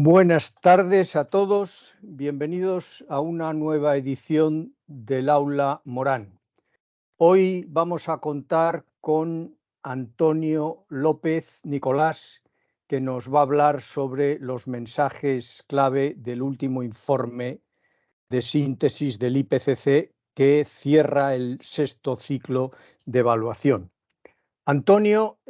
Buenas tardes a todos, bienvenidos a una nueva edición del Aula Morán. Hoy vamos a contar con Antonio López Nicolás, que nos va a hablar sobre los mensajes clave del último informe de síntesis del IPCC que cierra el sexto ciclo de evaluación. Antonio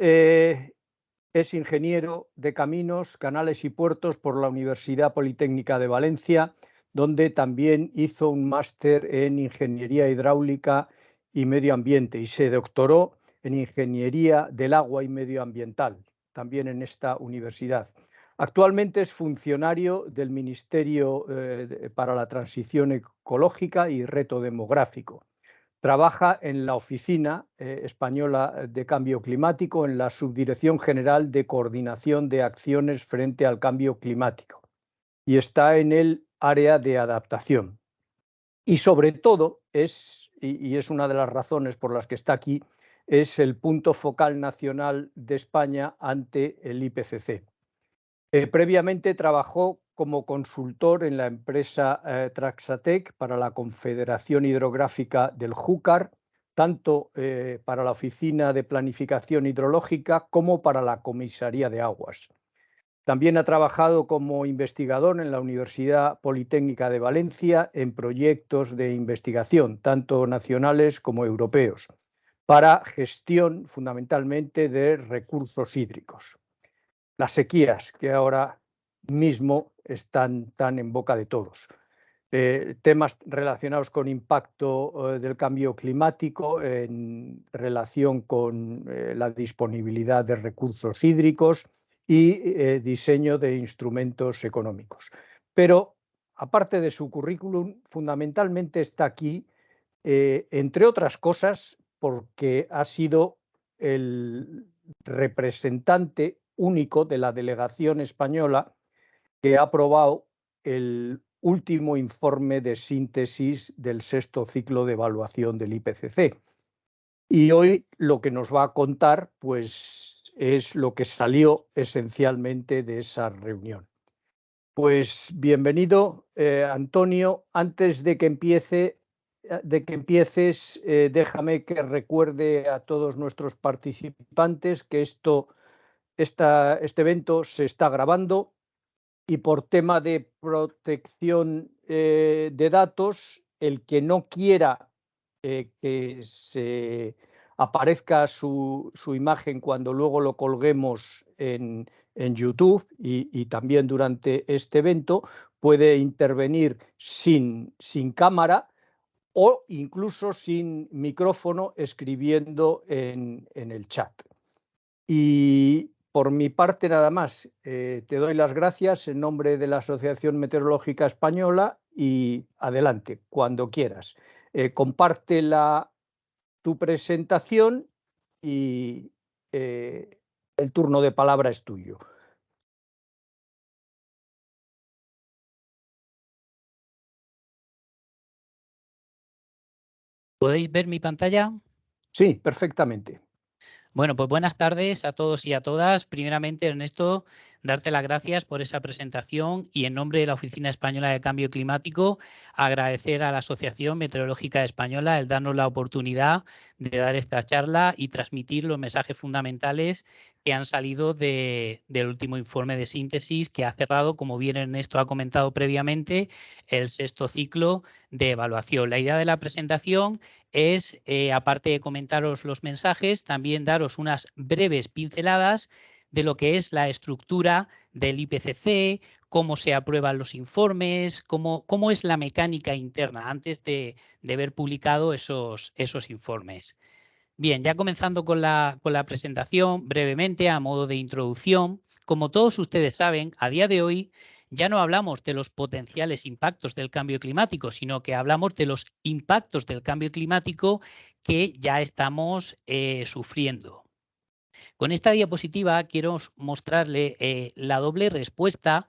es ingeniero de caminos, canales y puertos por la Universidad Politécnica de Valencia, donde también hizo un máster en Ingeniería Hidráulica y Medio Ambiente y se doctoró en Ingeniería del Agua y Medioambiental, también en esta universidad. Actualmente es funcionario del Ministerio para la Transición Ecológica y Reto Demográfico. Trabaja en la Oficina Española de Cambio Climático, en la Subdirección General de Coordinación de Acciones frente al Cambio Climático, y está en el área de adaptación. Y sobre todo y es una de las razones por las que está aquí, es el punto focal nacional de España ante el IPCC. Previamente trabajó como consultor en la empresa Traxatec para la Confederación Hidrográfica del Júcar, tanto para la Oficina de Planificación Hidrológica como para la Comisaría de Aguas. También ha trabajado como investigador en la Universidad Politécnica de Valencia en proyectos de investigación, tanto nacionales como europeos, para gestión fundamentalmente de recursos hídricos. Las sequías que ahora mismo están tan en boca de todos. Temas relacionados con impacto del cambio climático en relación con la disponibilidad de recursos hídricos y diseño de instrumentos económicos. Pero, aparte de su currículum, fundamentalmente está aquí, entre otras cosas, porque ha sido el representante único de la delegación española que ha aprobado el último informe de síntesis del sexto ciclo de evaluación del IPCC. Y hoy lo que nos va a contar, pues, es lo que salió esencialmente de esa reunión. Pues bienvenido, Antonio. Antes de que empieces, déjame que recuerde a todos nuestros participantes que este evento se está grabando y por tema de protección de datos, el que no quiera que se aparezca su imagen cuando luego lo colguemos en YouTube y también durante este evento, puede intervenir sin cámara o incluso sin micrófono escribiendo en el chat. Y por mi parte nada más, te doy las gracias en nombre de la Asociación Meteorológica Española y adelante, cuando quieras. Comparte tu presentación y el turno de palabra es tuyo. ¿Podéis ver mi pantalla? Sí, perfectamente. Bueno, pues buenas tardes a todos y a todas. Primeramente, Ernesto, darte las gracias por esa presentación y en nombre de la Oficina Española de Cambio Climático, agradecer a la Asociación Meteorológica Española el darnos la oportunidad de dar esta charla y transmitir los mensajes fundamentales que han salido del último informe de síntesis que ha cerrado, como bien Ernesto ha comentado previamente, el sexto ciclo de evaluación. La idea de la presentación es, aparte de comentaros los mensajes, también daros unas breves pinceladas de lo que es la estructura del IPCC, cómo se aprueban los informes, cómo es la mecánica interna antes de ver publicado esos informes. Bien, ya comenzando con la presentación, brevemente, a modo de introducción, como todos ustedes saben, a día de hoy ya no hablamos de los potenciales impactos del cambio climático, sino que hablamos de los impactos del cambio climático que ya estamos sufriendo. Con esta diapositiva quiero mostrarle la doble respuesta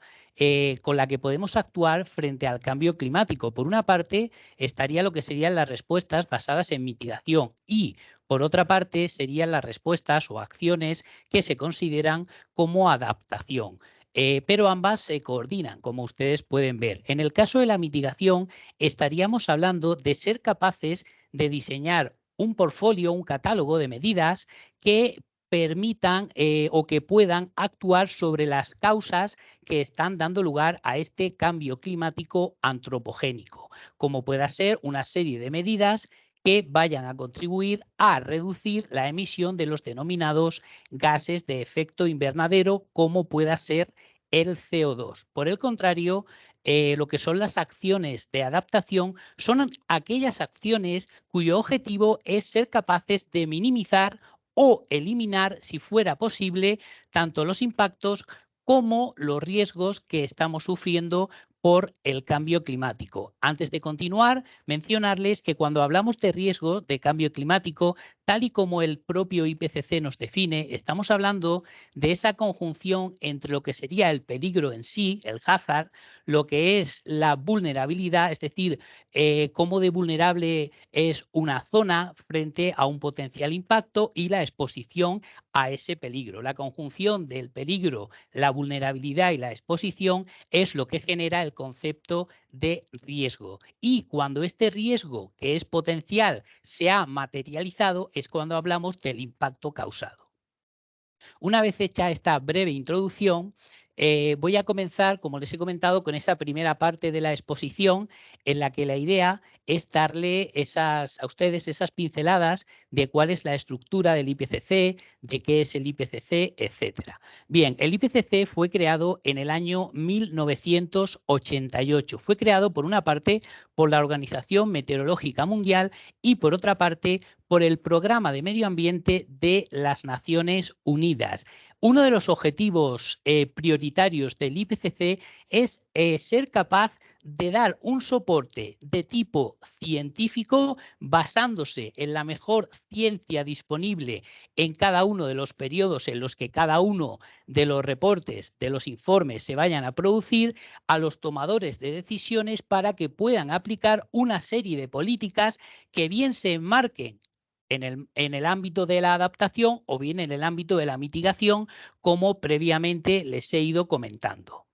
con la que podemos actuar frente al cambio climático. Por una parte, estaría lo que serían las respuestas basadas en mitigación y, por otra parte, serían las respuestas o acciones que se consideran como adaptación. pero ambas se coordinan, como ustedes pueden ver. En el caso de la mitigación, estaríamos hablando de ser capaces de diseñar un portfolio, un catálogo de medidas que permitan o que puedan actuar sobre las causas que están dando lugar a este cambio climático antropogénico, como pueda ser una serie de medidas que vayan a contribuir a reducir la emisión de los denominados gases de efecto invernadero, como pueda ser el CO2. Por el contrario, lo que son las acciones de adaptación son aquellas acciones cuyo objetivo es ser capaces de minimizar o eliminar, si fuera posible, tanto los impactos como los riesgos que estamos sufriendo por el cambio climático. Antes de continuar, mencionarles que cuando hablamos de riesgo de cambio climático, tal y como el propio IPCC nos define, estamos hablando de esa conjunción entre lo que sería el peligro en sí, el hazard, lo que es la vulnerabilidad, es decir, cómo de vulnerable es una zona frente a un potencial impacto, y la exposición a ese peligro. La conjunción del peligro, la vulnerabilidad y la exposición es lo que genera el concepto de riesgo. Y cuando este riesgo, que es potencial, se ha materializado, es cuando hablamos del impacto causado. Una vez hecha esta breve introducción, voy a comenzar, como les he comentado, con esa primera parte de la exposición, en la que la idea es darle a ustedes esas pinceladas de cuál es la estructura del IPCC, de qué es el IPCC, etcétera. Bien, el IPCC fue creado en el año 1988. Fue creado, por una parte, por la Organización Meteorológica Mundial y, por otra parte, por el Programa de Medio Ambiente de las Naciones Unidas. Uno de los objetivos prioritarios del IPCC es ser capaz de dar un soporte de tipo científico basándose en la mejor ciencia disponible en cada uno de los periodos en los que cada uno de los reportes, de los informes se vayan a producir, a los tomadores de decisiones para que puedan aplicar una serie de políticas que bien se enmarquen en el ámbito de la adaptación o bien en el ámbito de la mitigación, como previamente les he ido comentando.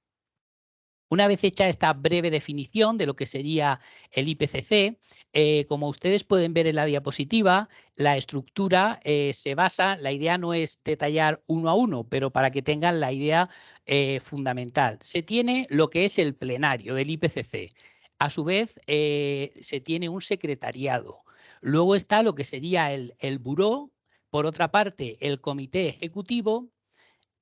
Una vez hecha esta breve definición de lo que sería el IPCC, como ustedes pueden ver en la diapositiva, la estructura se basa, la idea no es detallar uno a uno, pero para que tengan la idea fundamental. Se tiene lo que es el plenario del IPCC. A su vez, se tiene un secretariado. Luego está lo que sería el buró, por otra parte, el comité ejecutivo,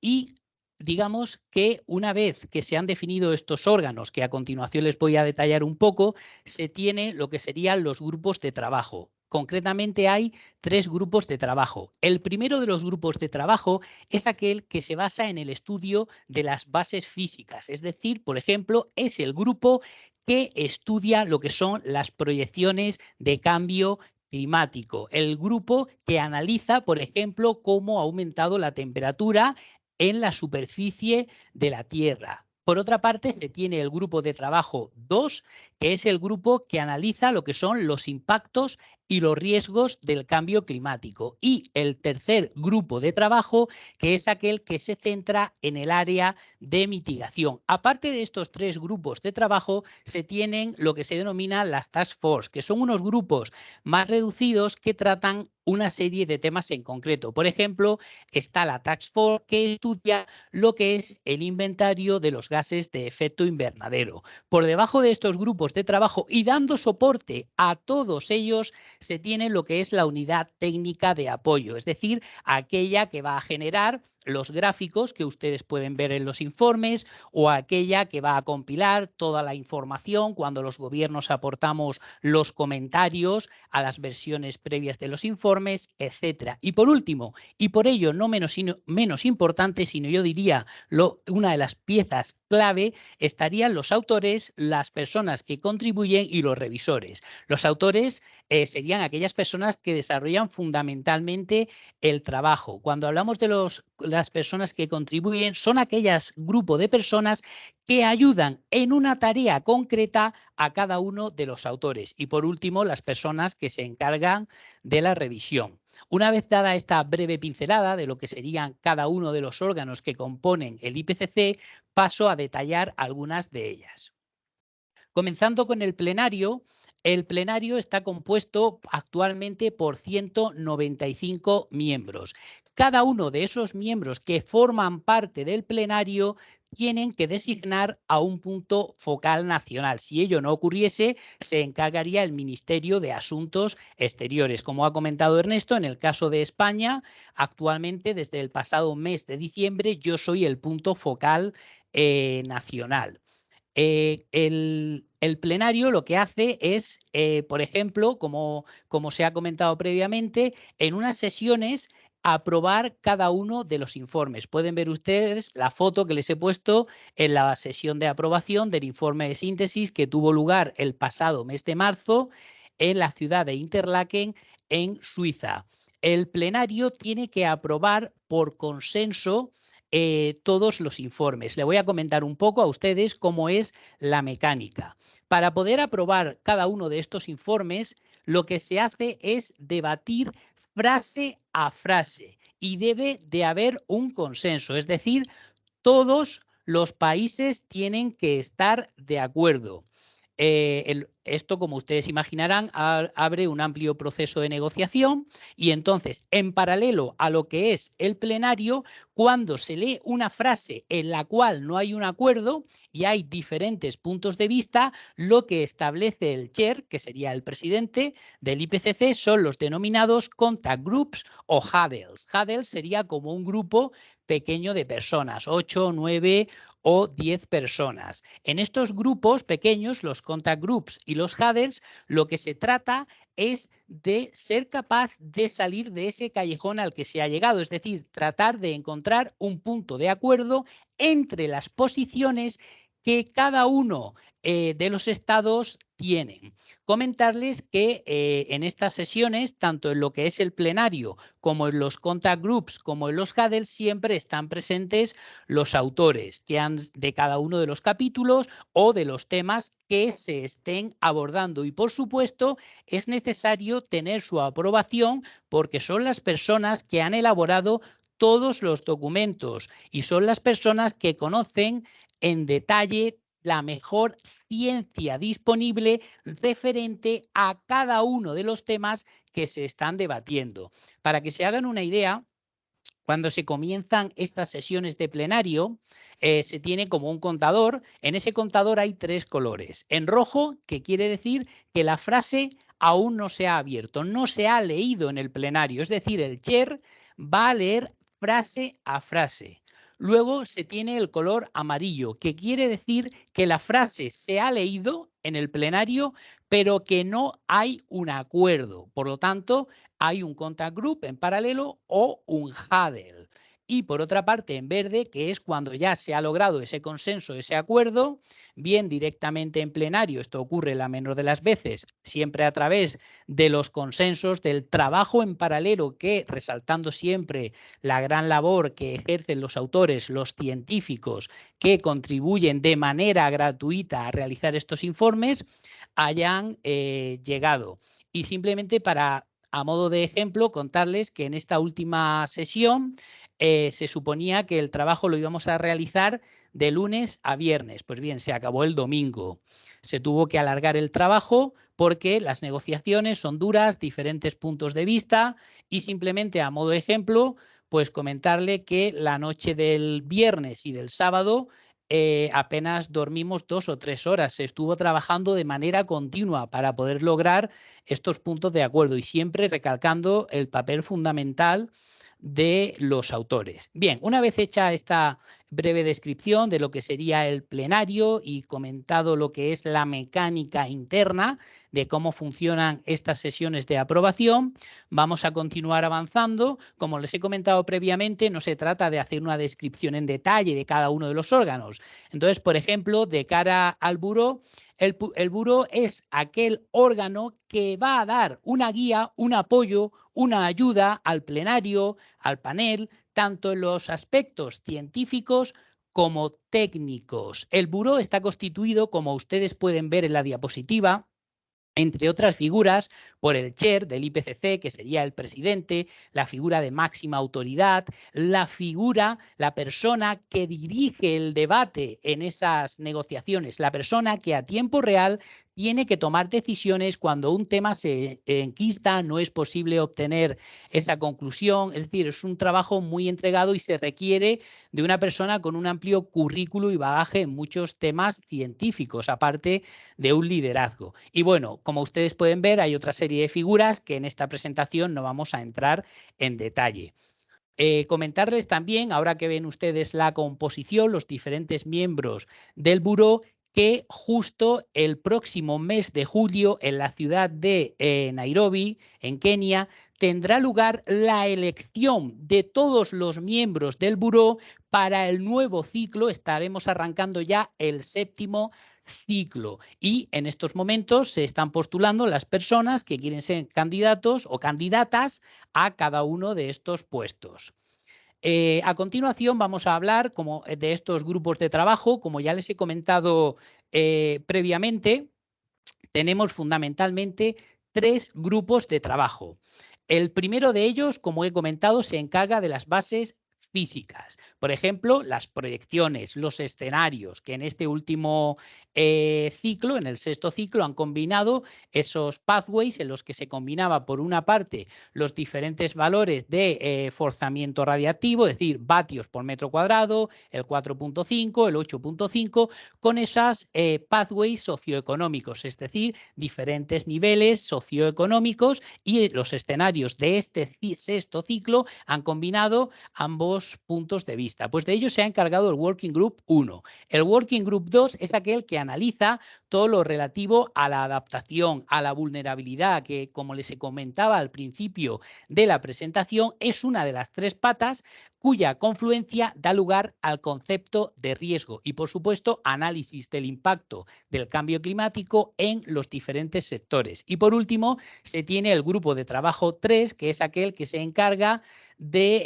y digamos que una vez que se han definido estos órganos, que a continuación les voy a detallar un poco, se tiene lo que serían los grupos de trabajo. Concretamente hay 3 grupos de trabajo. El primero de los grupos de trabajo es aquel que se basa en el estudio de las bases físicas. Es decir, por ejemplo, es el grupo que estudia lo que son las proyecciones de cambio climático. El grupo que analiza, por ejemplo, cómo ha aumentado la temperatura en la superficie de la Tierra. Por otra parte, se tiene el grupo de trabajo 2, que es el grupo que analiza lo que son los impactos y los riesgos del cambio climático. Y el tercer grupo de trabajo, que es aquel que se centra en el área de mitigación. Aparte de estos 3 grupos de trabajo, se tienen lo que se denomina las Task Force, que son unos grupos más reducidos que tratan una serie de temas en concreto. Por ejemplo, está la Task Force, que estudia lo que es el inventario de los gases de efecto invernadero. Por debajo de estos grupos de trabajo y dando soporte a todos ellos, se tiene lo que es la unidad técnica de apoyo, es decir, aquella que va a generar los gráficos que ustedes pueden ver en los informes, o aquella que va a compilar toda la información cuando los gobiernos aportamos los comentarios a las versiones previas de los informes, etcétera. Y por último, y por ello no menos importante, sino yo diría una de las piezas clave, estarían los autores, las personas que contribuyen y los revisores. Los autores serían aquellas personas que desarrollan fundamentalmente el trabajo. Cuando hablamos de las personas que contribuyen, son aquellas grupos de personas que ayudan en una tarea concreta a cada uno de los autores. Y por último, las personas que se encargan de la revisión. Una vez dada esta breve pincelada de lo que serían cada uno de los órganos que componen el IPCC, paso a detallar algunas de ellas. Comenzando con el plenario está compuesto actualmente por 195 miembros. Cada uno de esos miembros que forman parte del plenario tienen que designar a un punto focal nacional. Si ello no ocurriese, se encargaría el Ministerio de Asuntos Exteriores. Como ha comentado Ernesto, en el caso de España, actualmente desde el pasado mes de diciembre yo soy el punto focal nacional. El plenario lo que hace es, por ejemplo, como se ha comentado previamente, en unas sesiones aprobar cada uno de los informes. Pueden ver ustedes la foto que les he puesto en la sesión de aprobación del informe de síntesis que tuvo lugar el pasado mes de marzo en la ciudad de Interlaken, en Suiza. El plenario tiene que aprobar por consenso todos los informes. Le voy a comentar un poco a ustedes cómo es la mecánica. Para poder aprobar cada uno de estos informes, lo que se hace es debatir frase a frase y debe de haber un consenso, es decir, todos los países tienen que estar de acuerdo. Esto, como ustedes imaginarán, abre un amplio proceso de negociación y entonces, en paralelo a lo que es el plenario, cuando se lee una frase en la cual no hay un acuerdo y hay diferentes puntos de vista, lo que establece el chair, que sería el presidente del IPCC, son los denominados contact groups o huddles. Huddles sería como un grupo pequeño de personas, 8, 9 o 10 personas. En estos grupos pequeños, los contact groups y los huddles, lo que se trata es de ser capaz de salir de ese callejón al que se ha llegado, es decir, tratar de encontrar un punto de acuerdo entre las posiciones que cada uno de los estados tienen. Comentarles que en estas sesiones, tanto en lo que es el plenario como en los contact groups como en los huddles, siempre están presentes los autores de cada uno de los capítulos o de los temas que se estén abordando. Y por supuesto, es necesario tener su aprobación porque son las personas que han elaborado todos los documentos y son las personas que conocen en detalle la mejor ciencia disponible referente a cada uno de los temas que se están debatiendo. Para que se hagan una idea, cuando se comienzan estas sesiones de plenario, se tiene como un contador. En ese contador hay 3 colores. En rojo, que quiere decir que la frase aún no se ha abierto, no se ha leído en el plenario. Es decir, el chair va a leer frase a frase. Luego se tiene el color amarillo, que quiere decir que la frase se ha leído en el plenario, pero que no hay un acuerdo. Por lo tanto, hay un contact group en paralelo o un huddle. Y por otra parte, en verde, que es cuando ya se ha logrado ese consenso, ese acuerdo, bien directamente en plenario, esto ocurre la menor de las veces, siempre a través de los consensos, del trabajo en paralelo que, resaltando siempre la gran labor que ejercen los autores, los científicos, que contribuyen de manera gratuita a realizar estos informes, hayan llegado. Y simplemente a modo de ejemplo, contarles que en esta última sesión se suponía que el trabajo lo íbamos a realizar de lunes a viernes. Pues bien, se acabó el domingo. Se tuvo que alargar el trabajo porque las negociaciones son duras, diferentes puntos de vista y simplemente a modo de ejemplo, pues comentarle que la noche del viernes y del sábado apenas dormimos 2 o 3 horas. Se estuvo trabajando de manera continua para poder lograr estos puntos de acuerdo y siempre recalcando el papel fundamental de los autores. Bien, una vez hecha esta breve descripción de lo que sería el plenario y comentado lo que es la mecánica interna de cómo funcionan estas sesiones de aprobación, vamos a continuar avanzando. Como les he comentado previamente, no se trata de hacer una descripción en detalle de cada uno de los órganos. Entonces, por ejemplo, de cara al buró, el buró es aquel órgano que va a dar una guía, un apoyo, una ayuda al plenario, al panel, tanto en los aspectos científicos como técnicos. El buró está constituido, como ustedes pueden ver en la diapositiva, entre otras figuras, por el chair del IPCC, que sería el presidente, la figura de máxima autoridad, la persona que dirige el debate en esas negociaciones, la persona que a tiempo real tiene que tomar decisiones cuando un tema se enquista, no es posible obtener esa conclusión. Es decir, es un trabajo muy entregado y se requiere de una persona con un amplio currículo y bagaje en muchos temas científicos, aparte de un liderazgo. Y bueno, como ustedes pueden ver, hay otra serie de figuras que en esta presentación no vamos a entrar en detalle. Comentarles también, ahora que ven ustedes la composición, los diferentes miembros del buró, que justo el próximo mes de julio en la ciudad de Nairobi, en Kenia, tendrá lugar la elección de todos los miembros del buró para el nuevo ciclo. Estaremos arrancando ya el 7º ciclo y en estos momentos se están postulando las personas que quieren ser candidatos o candidatas a cada uno de estos puestos. A continuación vamos a hablar de estos grupos de trabajo. Como ya les he comentado previamente, tenemos fundamentalmente 3 grupos de trabajo. El primero de ellos, como he comentado, se encarga de las bases físicas. Por ejemplo, las proyecciones, los escenarios, que en este último ciclo, en el 6º ciclo, han combinado esos pathways en los que se combinaba, por una parte, los diferentes valores de forzamiento radiactivo, es decir, vatios por metro cuadrado, el 4.5, el 8.5, con esas pathways socioeconómicos, es decir, diferentes niveles socioeconómicos, y los escenarios de este 6º ciclo han combinado ambos puntos de vista. Pues de ello se ha encargado el Working Group 1. El Working Group 2 es aquel que analiza todo lo relativo a la adaptación, a la vulnerabilidad, que, como les comentaba al principio de la presentación, es una de las 3 patas cuya confluencia da lugar al concepto de riesgo y, por supuesto, análisis del impacto del cambio climático en los diferentes sectores. Y, por último, se tiene el grupo de trabajo 3, que es aquel que se encarga de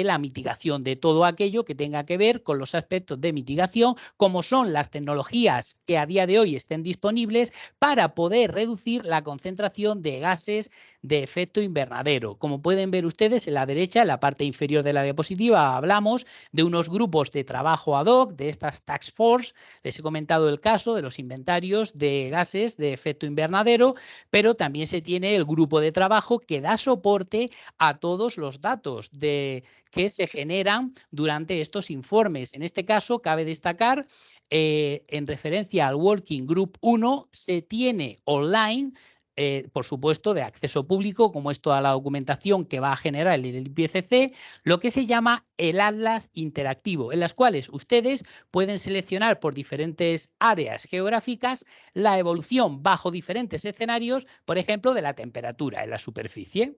la mitigación, de todo aquello que tenga que ver con los aspectos de mitigación, como son las tecnologías que a día de hoy estén disponibles para poder reducir la concentración de gases de efecto invernadero. Como pueden ver ustedes en la derecha, en la parte inferior de la diapositiva, hablamos de unos grupos de trabajo ad hoc, de estas task force. Les he comentado el caso de los inventarios de gases de efecto invernadero, pero también se tiene el grupo de trabajo que da soporte a todos los datos que se generan durante estos informes. En este caso, cabe destacar, en referencia al Working Group 1, se tiene online, por supuesto, de acceso público, como es toda la documentación que va a generar el IPCC, lo que se llama el Atlas Interactivo, en las cuales ustedes pueden seleccionar por diferentes áreas geográficas la evolución bajo diferentes escenarios, por ejemplo, de la temperatura en la superficie.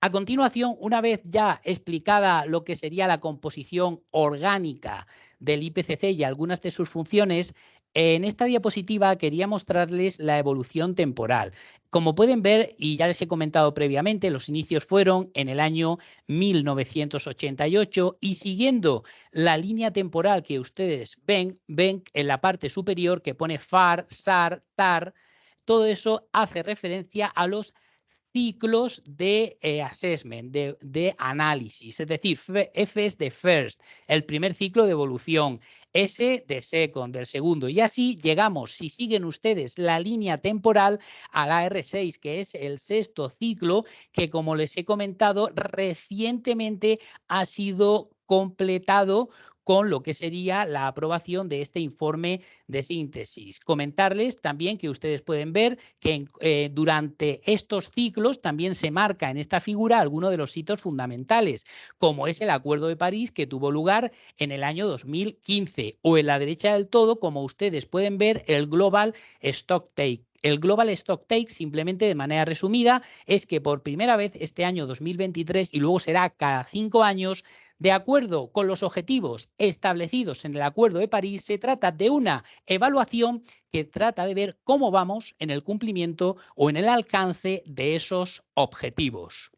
A continuación, una vez ya explicada lo que sería la composición orgánica del IPCC y algunas de sus funciones, en esta diapositiva quería mostrarles la evolución temporal. Como pueden ver, y ya les he comentado previamente, los inicios fueron en el año 1988 y siguiendo la línea temporal que ustedes ven en la parte superior que pone FAR, SAR, TAR, todo eso hace referencia a los ciclos de assessment, de análisis, es decir, F es de first, el primer ciclo de evolución, S de second, del segundo, y así llegamos, si siguen ustedes la línea temporal, a la R6, que es el 6º ciclo, que, como les he comentado, recientemente ha sido completado con lo que sería la aprobación de este informe de síntesis. Comentarles también que ustedes pueden ver que durante estos ciclos también se marca en esta figura alguno de los hitos fundamentales, como es el Acuerdo de París, que tuvo lugar en el año 2015, o en la derecha del todo, como ustedes pueden ver, el Global Stocktake. El Global Stocktake, simplemente de manera resumida, es que por primera vez este año 2023, y luego será cada 5 años, de acuerdo con los objetivos establecidos en el Acuerdo de París, se trata de una evaluación que trata de ver cómo vamos en el cumplimiento o en el alcance de esos objetivos.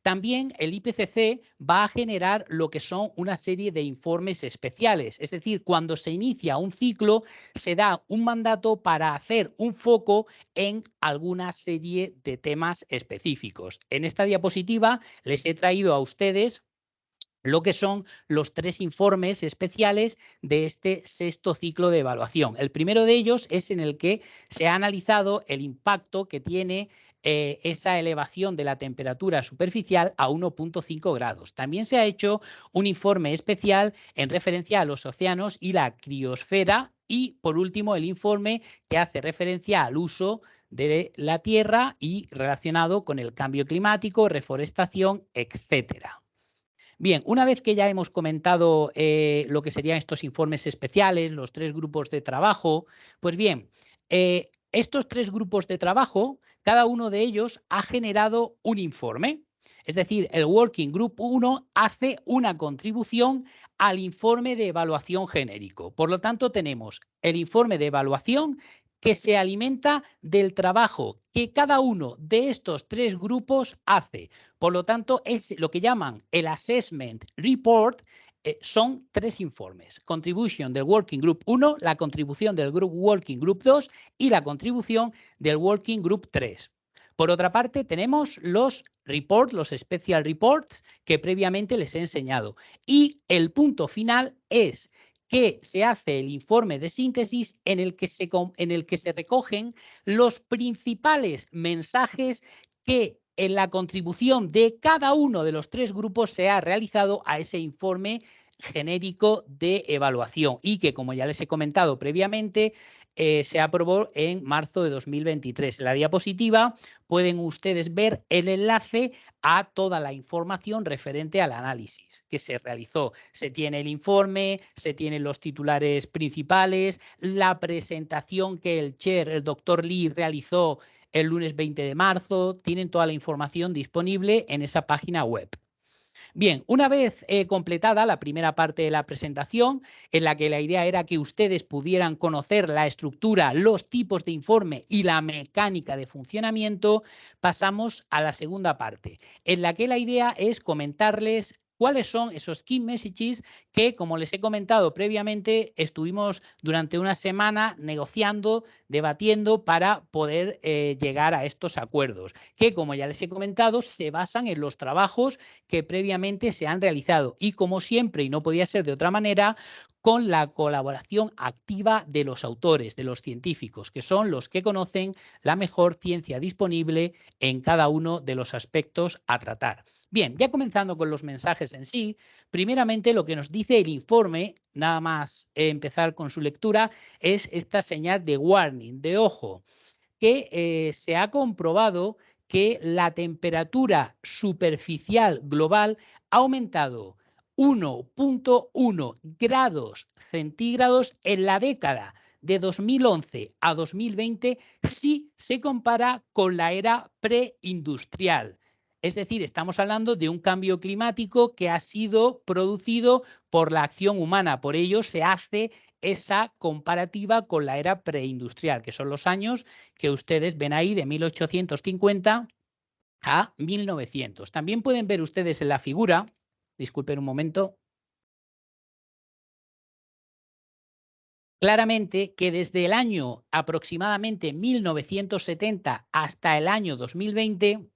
También el IPCC va a generar lo que son una serie de informes especiales, es decir, cuando se inicia un ciclo se da un mandato para hacer un foco en alguna serie de temas específicos. En esta diapositiva les he traído a ustedes lo que son los 3 informes especiales de este 6º ciclo de evaluación. El primero de ellos es en el que se ha analizado el impacto que tiene esa elevación de la temperatura superficial a 1,5 grados. También se ha hecho un informe especial en referencia a los océanos y la criosfera y, por último, el informe que hace referencia al uso de la tierra y relacionado con el cambio climático, reforestación, etcétera. Bien, una vez que ya hemos comentado lo que serían estos informes especiales, los 3 grupos de trabajo, pues bien, estos 3 grupos de trabajo, cada uno de ellos ha generado un informe. Es decir, el Working Group 1 hace una contribución al informe de evaluación genérico. Por lo tanto, tenemos el informe de evaluación que se alimenta del trabajo que cada uno de estos 3 grupos hace. Por lo tanto, es lo que llaman el Assessment Report. Son 3 informes. Contribution del Working Group 1, la contribución del Working Group 2 y la contribución del Working Group 3. Por otra parte, tenemos los reports, los Special Reports, que previamente les he enseñado. Y el punto final es que se hace el informe de síntesis en el que se recogen los principales mensajes que en la contribución de cada uno de los 3 grupos se ha realizado a ese informe genérico de evaluación y que, como ya les he comentado previamente, se aprobó en marzo de 2023. En la diapositiva pueden ustedes ver el enlace a toda la información referente al análisis que se realizó. Se tiene el informe, se tienen los titulares principales, la presentación que el chair, el doctor Lee, realizó el lunes 20 de marzo. Tienen toda la información disponible en esa página web. Bien, una vez completada la primera parte de la presentación, en la que la idea era que ustedes pudieran conocer la estructura, los tipos de informe y la mecánica de funcionamiento, pasamos a la segunda parte, en la que la idea es comentarles cuáles son esos key messages que, como les he comentado previamente, estuvimos durante una semana negociando, debatiendo para poder llegar a estos acuerdos, que, como ya les he comentado, se basan en los trabajos que previamente se han realizado y, como siempre, y no podía ser de otra manera, con la colaboración activa de los autores, de los científicos, que son los que conocen la mejor ciencia disponible en cada uno de los aspectos a tratar. Bien, ya comenzando con los mensajes en sí, primeramente lo que nos dice el informe, nada más empezar con su lectura, es esta señal de warning, de ojo, que se ha comprobado que la temperatura superficial global ha aumentado 1,1 grados centígrados en la década de 2011 a 2020 si se compara con la era preindustrial. Es decir, estamos hablando de un cambio climático que ha sido producido por la acción humana. Por ello, se hace esa comparativa con la era preindustrial, que son los años que ustedes ven ahí de 1850 a 1900. También pueden ver ustedes en la figura, disculpen un momento, claramente que desde el año aproximadamente 1970 hasta el año 2020,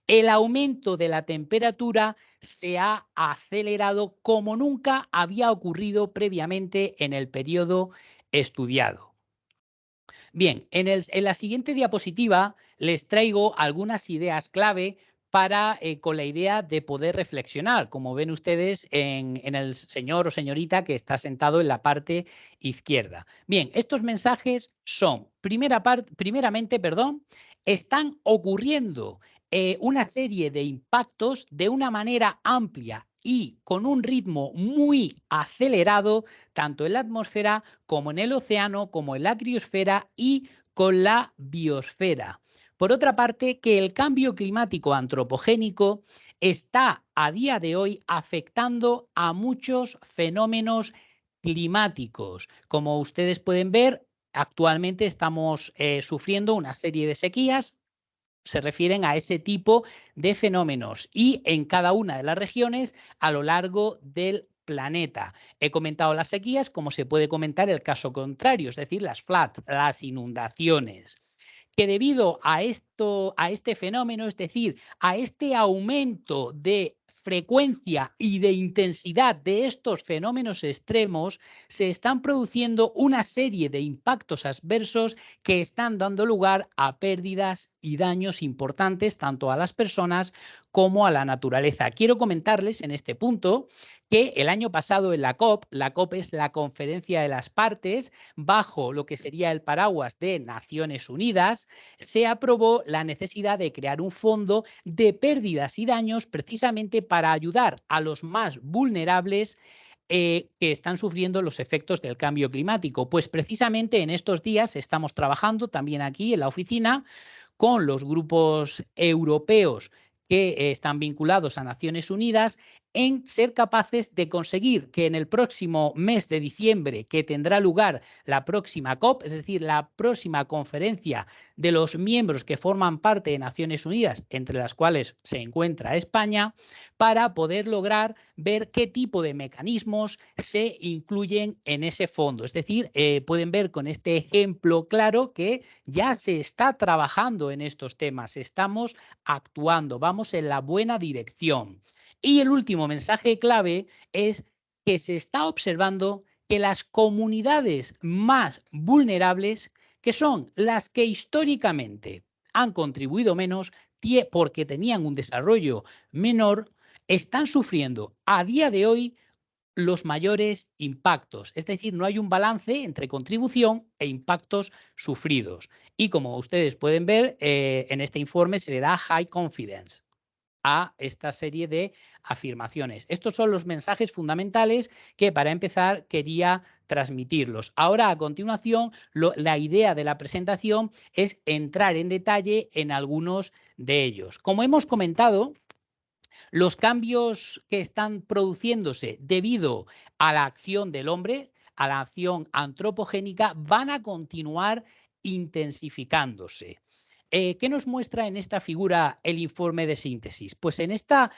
el aumento de la temperatura se ha acelerado como nunca había ocurrido previamente en el periodo estudiado. Bien, en la siguiente diapositiva les traigo algunas ideas clave para, con la idea de poder reflexionar, como ven ustedes en el señor o señorita que está sentado en la parte izquierda. Bien, estos mensajes son, primeramente, están ocurriendo una serie de impactos de una manera amplia y con un ritmo muy acelerado, tanto en la atmósfera como en el océano, como en la criosfera y con la biosfera. Por otra parte, que el cambio climático antropogénico está a día de hoy afectando a muchos fenómenos climáticos. Como ustedes pueden ver, actualmente estamos sufriendo una serie de sequías se refieren a ese tipo de fenómenos y en cada una de las regiones a lo largo del planeta. He comentado las sequías, como se puede comentar el caso contrario, es decir, las floods, las inundaciones, que debido a este fenómeno, es decir, a este aumento de frecuencia y de intensidad de estos fenómenos extremos, se están produciendo una serie de impactos adversos que están dando lugar a pérdidas y daños importantes tanto a las personas como a la naturaleza. Quiero comentarles en este punto que el año pasado en la COP es la Conferencia de las Partes, bajo lo que sería el paraguas de Naciones Unidas, se aprobó la necesidad de crear un fondo de pérdidas y daños precisamente para ayudar a los más vulnerables que están sufriendo los efectos del cambio climático. Pues precisamente en estos días estamos trabajando también aquí en la oficina con los grupos europeos que están vinculados a Naciones Unidas en ser capaces de conseguir que en el próximo mes de diciembre, que tendrá lugar la próxima COP, es decir, la próxima conferencia de los miembros que forman parte de Naciones Unidas, entre las cuales se encuentra España, para poder lograr ver qué tipo de mecanismos se incluyen en ese fondo. Es decir, pueden ver con este ejemplo claro que ya se está trabajando en estos temas, estamos actuando, vamos en la buena dirección. Y el último mensaje clave es que se está observando que las comunidades más vulnerables, que son las que históricamente han contribuido menos porque tenían un desarrollo menor, están sufriendo a día de hoy los mayores impactos. Es decir, no hay un balance entre contribución e impactos sufridos. Y como ustedes pueden ver, en este informe se le da high confidence a esta serie de afirmaciones. Estos son los mensajes fundamentales que, para empezar, quería transmitirlos. Ahora, a continuación, la idea de la presentación es entrar en detalle en algunos de ellos. Como hemos comentado, los cambios que están produciéndose debido a la acción del hombre, a la acción antropogénica, van a continuar intensificándose. ¿Qué nos muestra en esta figura el informe de síntesis? Pues en esta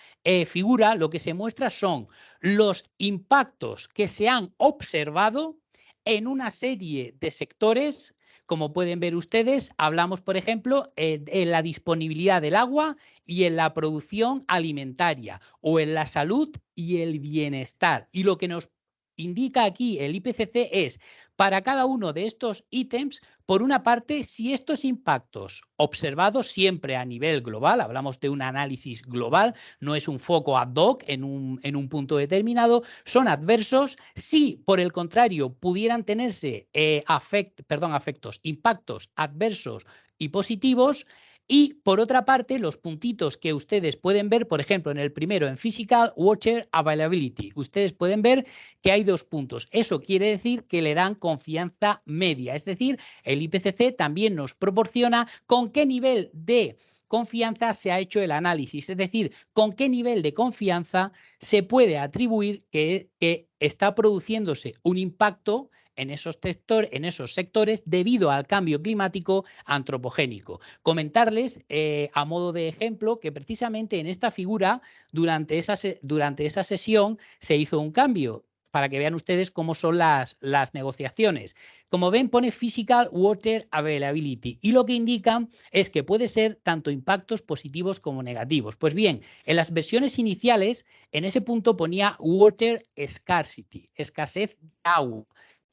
figura lo que se muestra son los impactos que se han observado en una serie de sectores. Como pueden ver ustedes, hablamos, por ejemplo, en la disponibilidad del agua y en la producción alimentaria, o en la salud y el bienestar. Y lo que nos indica aquí el IPCC es, para cada uno de estos ítems, por una parte, si estos impactos observados siempre a nivel global, hablamos de un análisis global, no es un foco ad hoc en un punto determinado, son adversos. Si, por el contrario, pudieran tenerse impactos adversos y positivos. Y por otra parte, los puntitos que ustedes pueden ver, por ejemplo, en el primero, en Physical Water Availability, ustedes pueden ver que hay 2 puntos. Eso quiere decir que le dan confianza media. Es decir, el IPCC también nos proporciona con qué nivel de confianza se ha hecho el análisis. Es decir, con qué nivel de confianza se puede atribuir que está produciéndose un impacto en esos sectores debido al cambio climático antropogénico. Comentarles, a modo de ejemplo, que precisamente en esta figura, durante esa sesión, se hizo un cambio, para que vean ustedes cómo son las negociaciones. Como ven, pone Physical Water Availability, y lo que indican es que puede ser tanto impactos positivos como negativos. Pues bien, en las versiones iniciales, en ese punto ponía Water Scarcity, escasez de agua.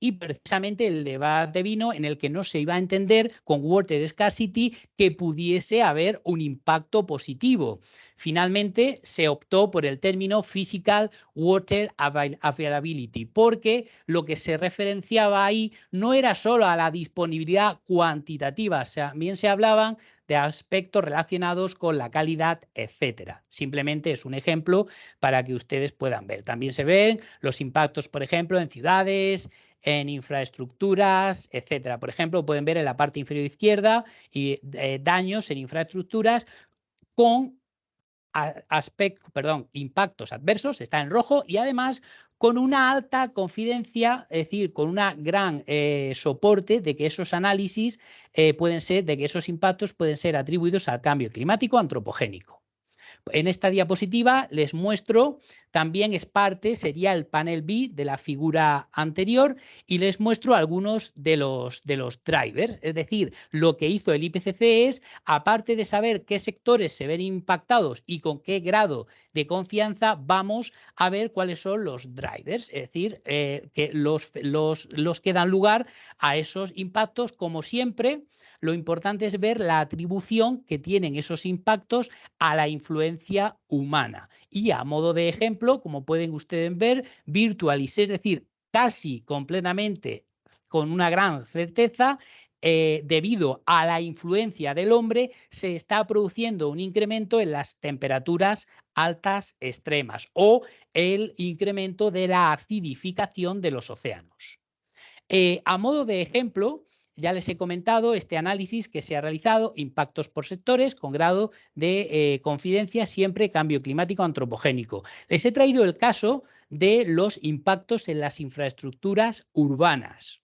Y precisamente el debate vino en el que no se iba a entender con Water Scarcity que pudiese haber un impacto positivo. Finalmente se optó por el término Physical Water Availability, porque lo que se referenciaba ahí no era solo a la disponibilidad cuantitativa, también se hablaban de aspectos relacionados con la calidad, etcétera. Simplemente es un ejemplo para que ustedes puedan ver. También se ven los impactos, por ejemplo, en ciudades, en infraestructuras, etcétera. Por ejemplo, pueden ver en la parte inferior izquierda daños en infraestructuras con impactos adversos, está en rojo, y además con una alta confidencia, es decir, con una gran soporte de que esos análisis de que esos impactos pueden ser atribuidos al cambio climático antropogénico. En esta diapositiva les muestro, también sería el panel B de la figura anterior, y les muestro algunos de los drivers. Es decir, lo que hizo el IPCC es, aparte de saber qué sectores se ven impactados y con qué grado de confianza, vamos a ver cuáles son los drivers, es decir, que los que dan lugar a esos impactos. Como siempre, lo importante es ver la atribución que tienen esos impactos a la influencia humana. Y a modo de ejemplo, como pueden ustedes ver, virtualicé, es decir, casi completamente con una gran certeza, debido a la influencia del hombre, se está produciendo un incremento en las temperaturas altas extremas o el incremento de la acidificación de los océanos. A modo de ejemplo, ya les he comentado este análisis que se ha realizado, impactos por sectores con grado de confidencia, siempre cambio climático antropogénico. Les he traído el caso de los impactos en las infraestructuras urbanas.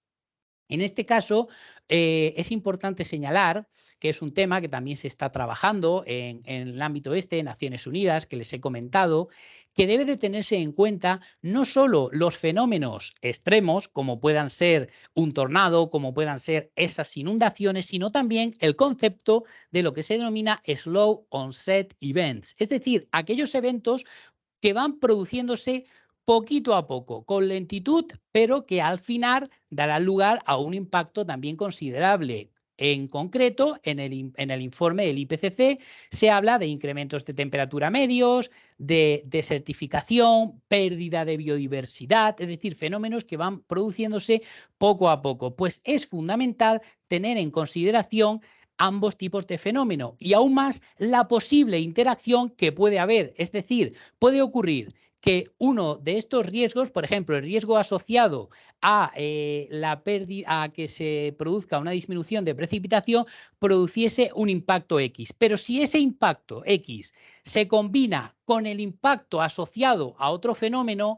En este caso, es importante señalar que es un tema que también se está trabajando en el ámbito de Naciones Unidas, que les he comentado, que debe de tenerse en cuenta no solo los fenómenos extremos, como puedan ser un tornado, como puedan ser esas inundaciones, sino también el concepto de lo que se denomina slow onset events, es decir, aquellos eventos que van produciéndose poquito a poco, con lentitud, pero que al final darán lugar a un impacto también considerable. En concreto, en el informe del IPCC se habla de incrementos de temperatura medios, de desertificación, pérdida de biodiversidad, es decir, fenómenos que van produciéndose poco a poco. Pues es fundamental tener en consideración ambos tipos de fenómeno y aún más la posible interacción que puede haber. Es decir, puede ocurrir que uno de estos riesgos, por ejemplo, el riesgo asociado a la pérdida, a que se produzca una disminución de precipitación, produciese un impacto X. Pero si ese impacto X se combina con el impacto asociado a otro fenómeno,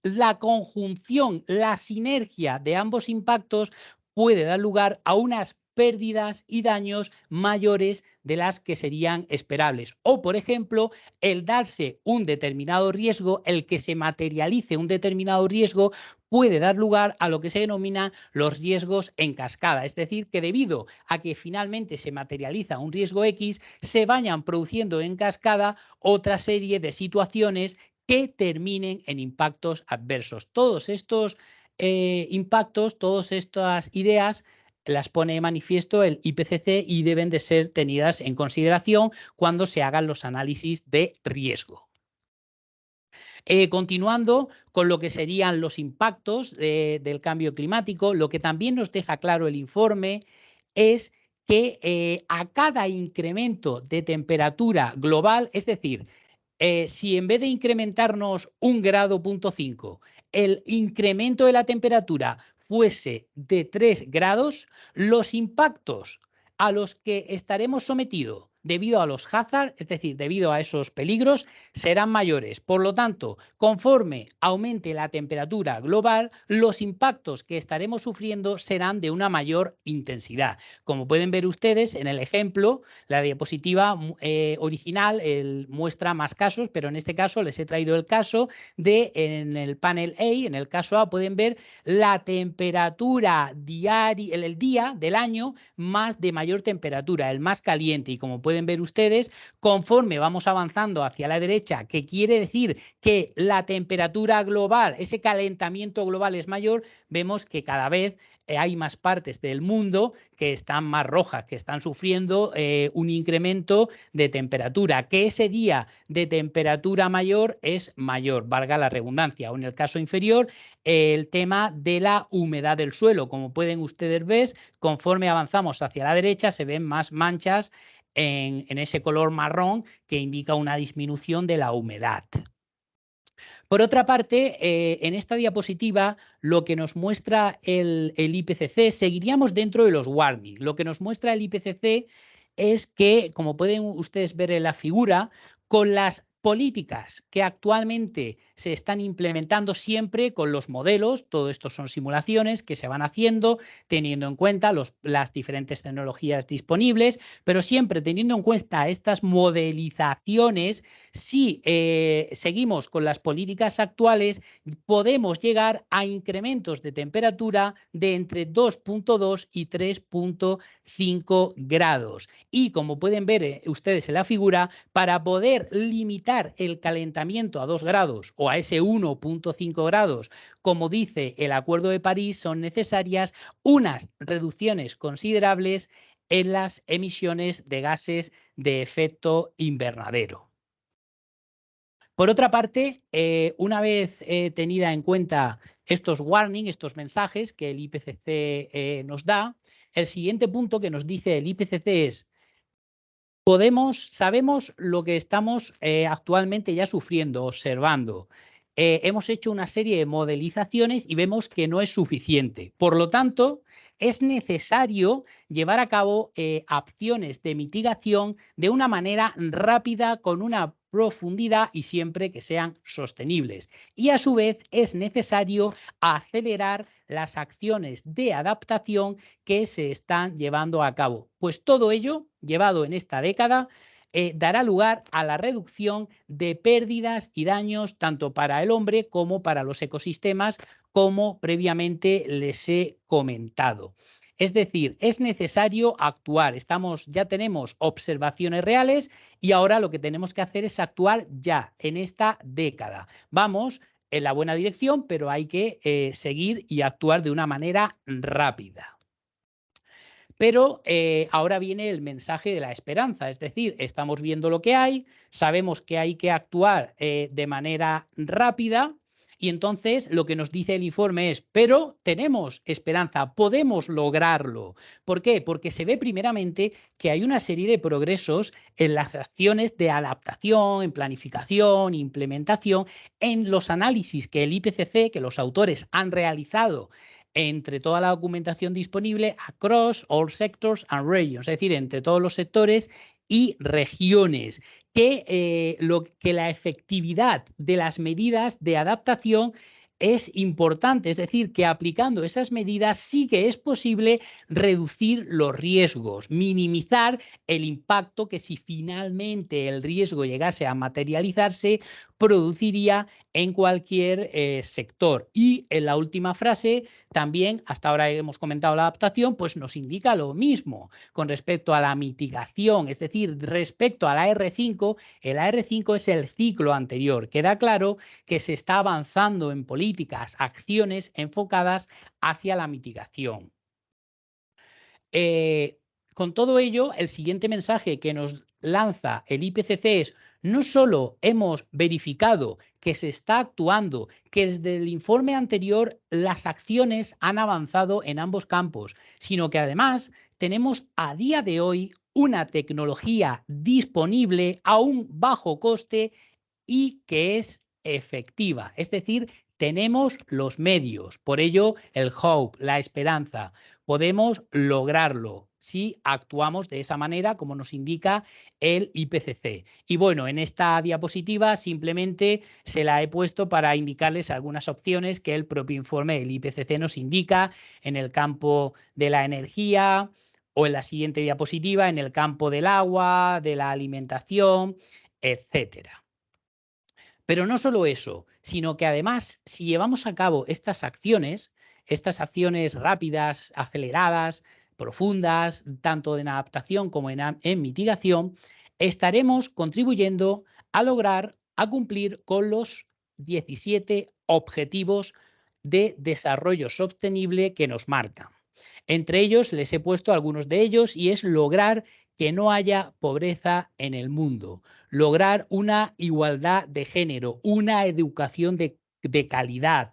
la conjunción, la sinergia de ambos impactos puede dar lugar a unas pérdidas y daños mayores de las que serían esperables. O, por ejemplo, el darse un determinado riesgo, el que se materialice un determinado riesgo, puede dar lugar a lo que se denomina los riesgos en cascada. Es decir, que debido a que finalmente se materializa un riesgo X, se vayan produciendo en cascada otra serie de situaciones que terminen en impactos adversos. Todos estos impactos, todas estas ideas las pone de manifiesto el IPCC y deben de ser tenidas en consideración cuando se hagan los análisis de riesgo. Continuando con lo que serían los impactos del cambio climático, lo que también nos deja claro el informe es que a cada incremento de temperatura global, es decir, si en vez de incrementarnos 1,5 grados, el incremento de la temperatura fuese de 3 grados, los impactos a los que estaremos sometidos debido a los hazards, es decir, debido a esos peligros, serán mayores. Por lo tanto, conforme aumente la temperatura global, los impactos que estaremos sufriendo serán de una mayor intensidad. Como pueden ver ustedes en el ejemplo, la diapositiva original muestra más casos, pero en este caso les he traído el caso de, en el panel A, en el caso A, pueden ver la temperatura diaria, el día del año más de mayor temperatura, el más caliente, y como pueden ver ustedes, conforme vamos avanzando hacia la derecha, que quiere decir que la temperatura global, ese calentamiento global es mayor, vemos que cada vez hay más partes del mundo que están más rojas, que están sufriendo un incremento de temperatura, que ese día de temperatura mayor es mayor, valga la redundancia. O en el caso inferior, el tema de la humedad del suelo. Como pueden ustedes ver, conforme avanzamos hacia la derecha se ven más manchas en ese color marrón que indica una disminución de la humedad. Por otra parte, en esta diapositiva, lo que nos muestra el IPCC, seguiríamos dentro de los warming. Lo que nos muestra el IPCC es que, como pueden ustedes ver en la figura, con las políticas que actualmente se están implementando siempre con los modelos, todo esto son simulaciones que se van haciendo teniendo en cuenta las diferentes tecnologías disponibles, pero siempre teniendo en cuenta estas modelizaciones, si seguimos con las políticas actuales, podemos llegar a incrementos de temperatura de entre 2,2 y 3,5 grados. Y como pueden ver ustedes en la figura, para poder limitar el calentamiento a 2 grados o a ese 1,5 grados, como dice el Acuerdo de París, son necesarias unas reducciones considerables en las emisiones de gases de efecto invernadero. Por otra parte, una vez tenida en cuenta estos warnings, estos mensajes que el IPCC nos da, el siguiente punto que nos dice el IPCC es: sabemos lo que estamos actualmente ya sufriendo, observando. Hemos hecho una serie de modelizaciones y vemos que no es suficiente. Por lo tanto, es necesario llevar a cabo acciones de mitigación de una manera rápida, con una profundidad y siempre que sean sostenibles. Y a su vez es necesario acelerar las acciones de adaptación que se están llevando a cabo. Pues todo ello, llevado en esta década, dará lugar a la reducción de pérdidas y daños tanto para el hombre como para los ecosistemas, como previamente les he comentado. Es decir, es necesario actuar. Ya tenemos observaciones reales y ahora lo que tenemos que hacer es actuar ya en esta década. Vamos en la buena dirección, pero hay que seguir y actuar de una manera rápida. Pero ahora viene el mensaje de la esperanza, es decir, estamos viendo lo que hay, sabemos que hay que actuar de manera rápida y entonces lo que nos dice el informe es: pero tenemos esperanza, podemos lograrlo. ¿Por qué? Porque se ve primeramente que hay una serie de progresos en las acciones de adaptación, en planificación, implementación, en los análisis que el IPCC, que los autores han realizado entre toda la documentación disponible, across all sectors and regions, es decir, entre todos los sectores y regiones, que la efectividad de las medidas de adaptación es importante, es decir, que aplicando esas medidas sí que es posible reducir los riesgos, minimizar el impacto que, si finalmente el riesgo llegase a materializarse, produciría en cualquier sector. Y en la última frase también, hasta ahora hemos comentado la adaptación, pues nos indica lo mismo con respecto a la mitigación, es decir, respecto a la R5, el AR5 es el ciclo anterior. Queda claro que se está avanzando en políticas, acciones enfocadas hacia la mitigación. Con todo ello, el siguiente mensaje que nos lanza el IPCC es: no solo hemos verificado que se está actuando, que desde el informe anterior las acciones han avanzado en ambos campos, sino que además tenemos a día de hoy una tecnología disponible a un bajo coste y que es efectiva. Es decir, tenemos los medios. Por ello, el hope, la esperanza. Podemos lograrlo si actuamos de esa manera, como nos indica el IPCC. Y bueno, en esta diapositiva simplemente se la he puesto para indicarles algunas opciones que el propio informe del IPCC nos indica en el campo de la energía, o en la siguiente diapositiva en el campo del agua, de la alimentación, etcétera. Pero no solo eso, sino que además, si llevamos a cabo estas acciones rápidas, aceleradas, profundas, tanto en adaptación como en mitigación, estaremos contribuyendo a cumplir con los 17 objetivos de desarrollo sostenible que nos marcan. Entre ellos les he puesto algunos de ellos, y es lograr que no haya pobreza en el mundo, lograr una igualdad de género, una educación de calidad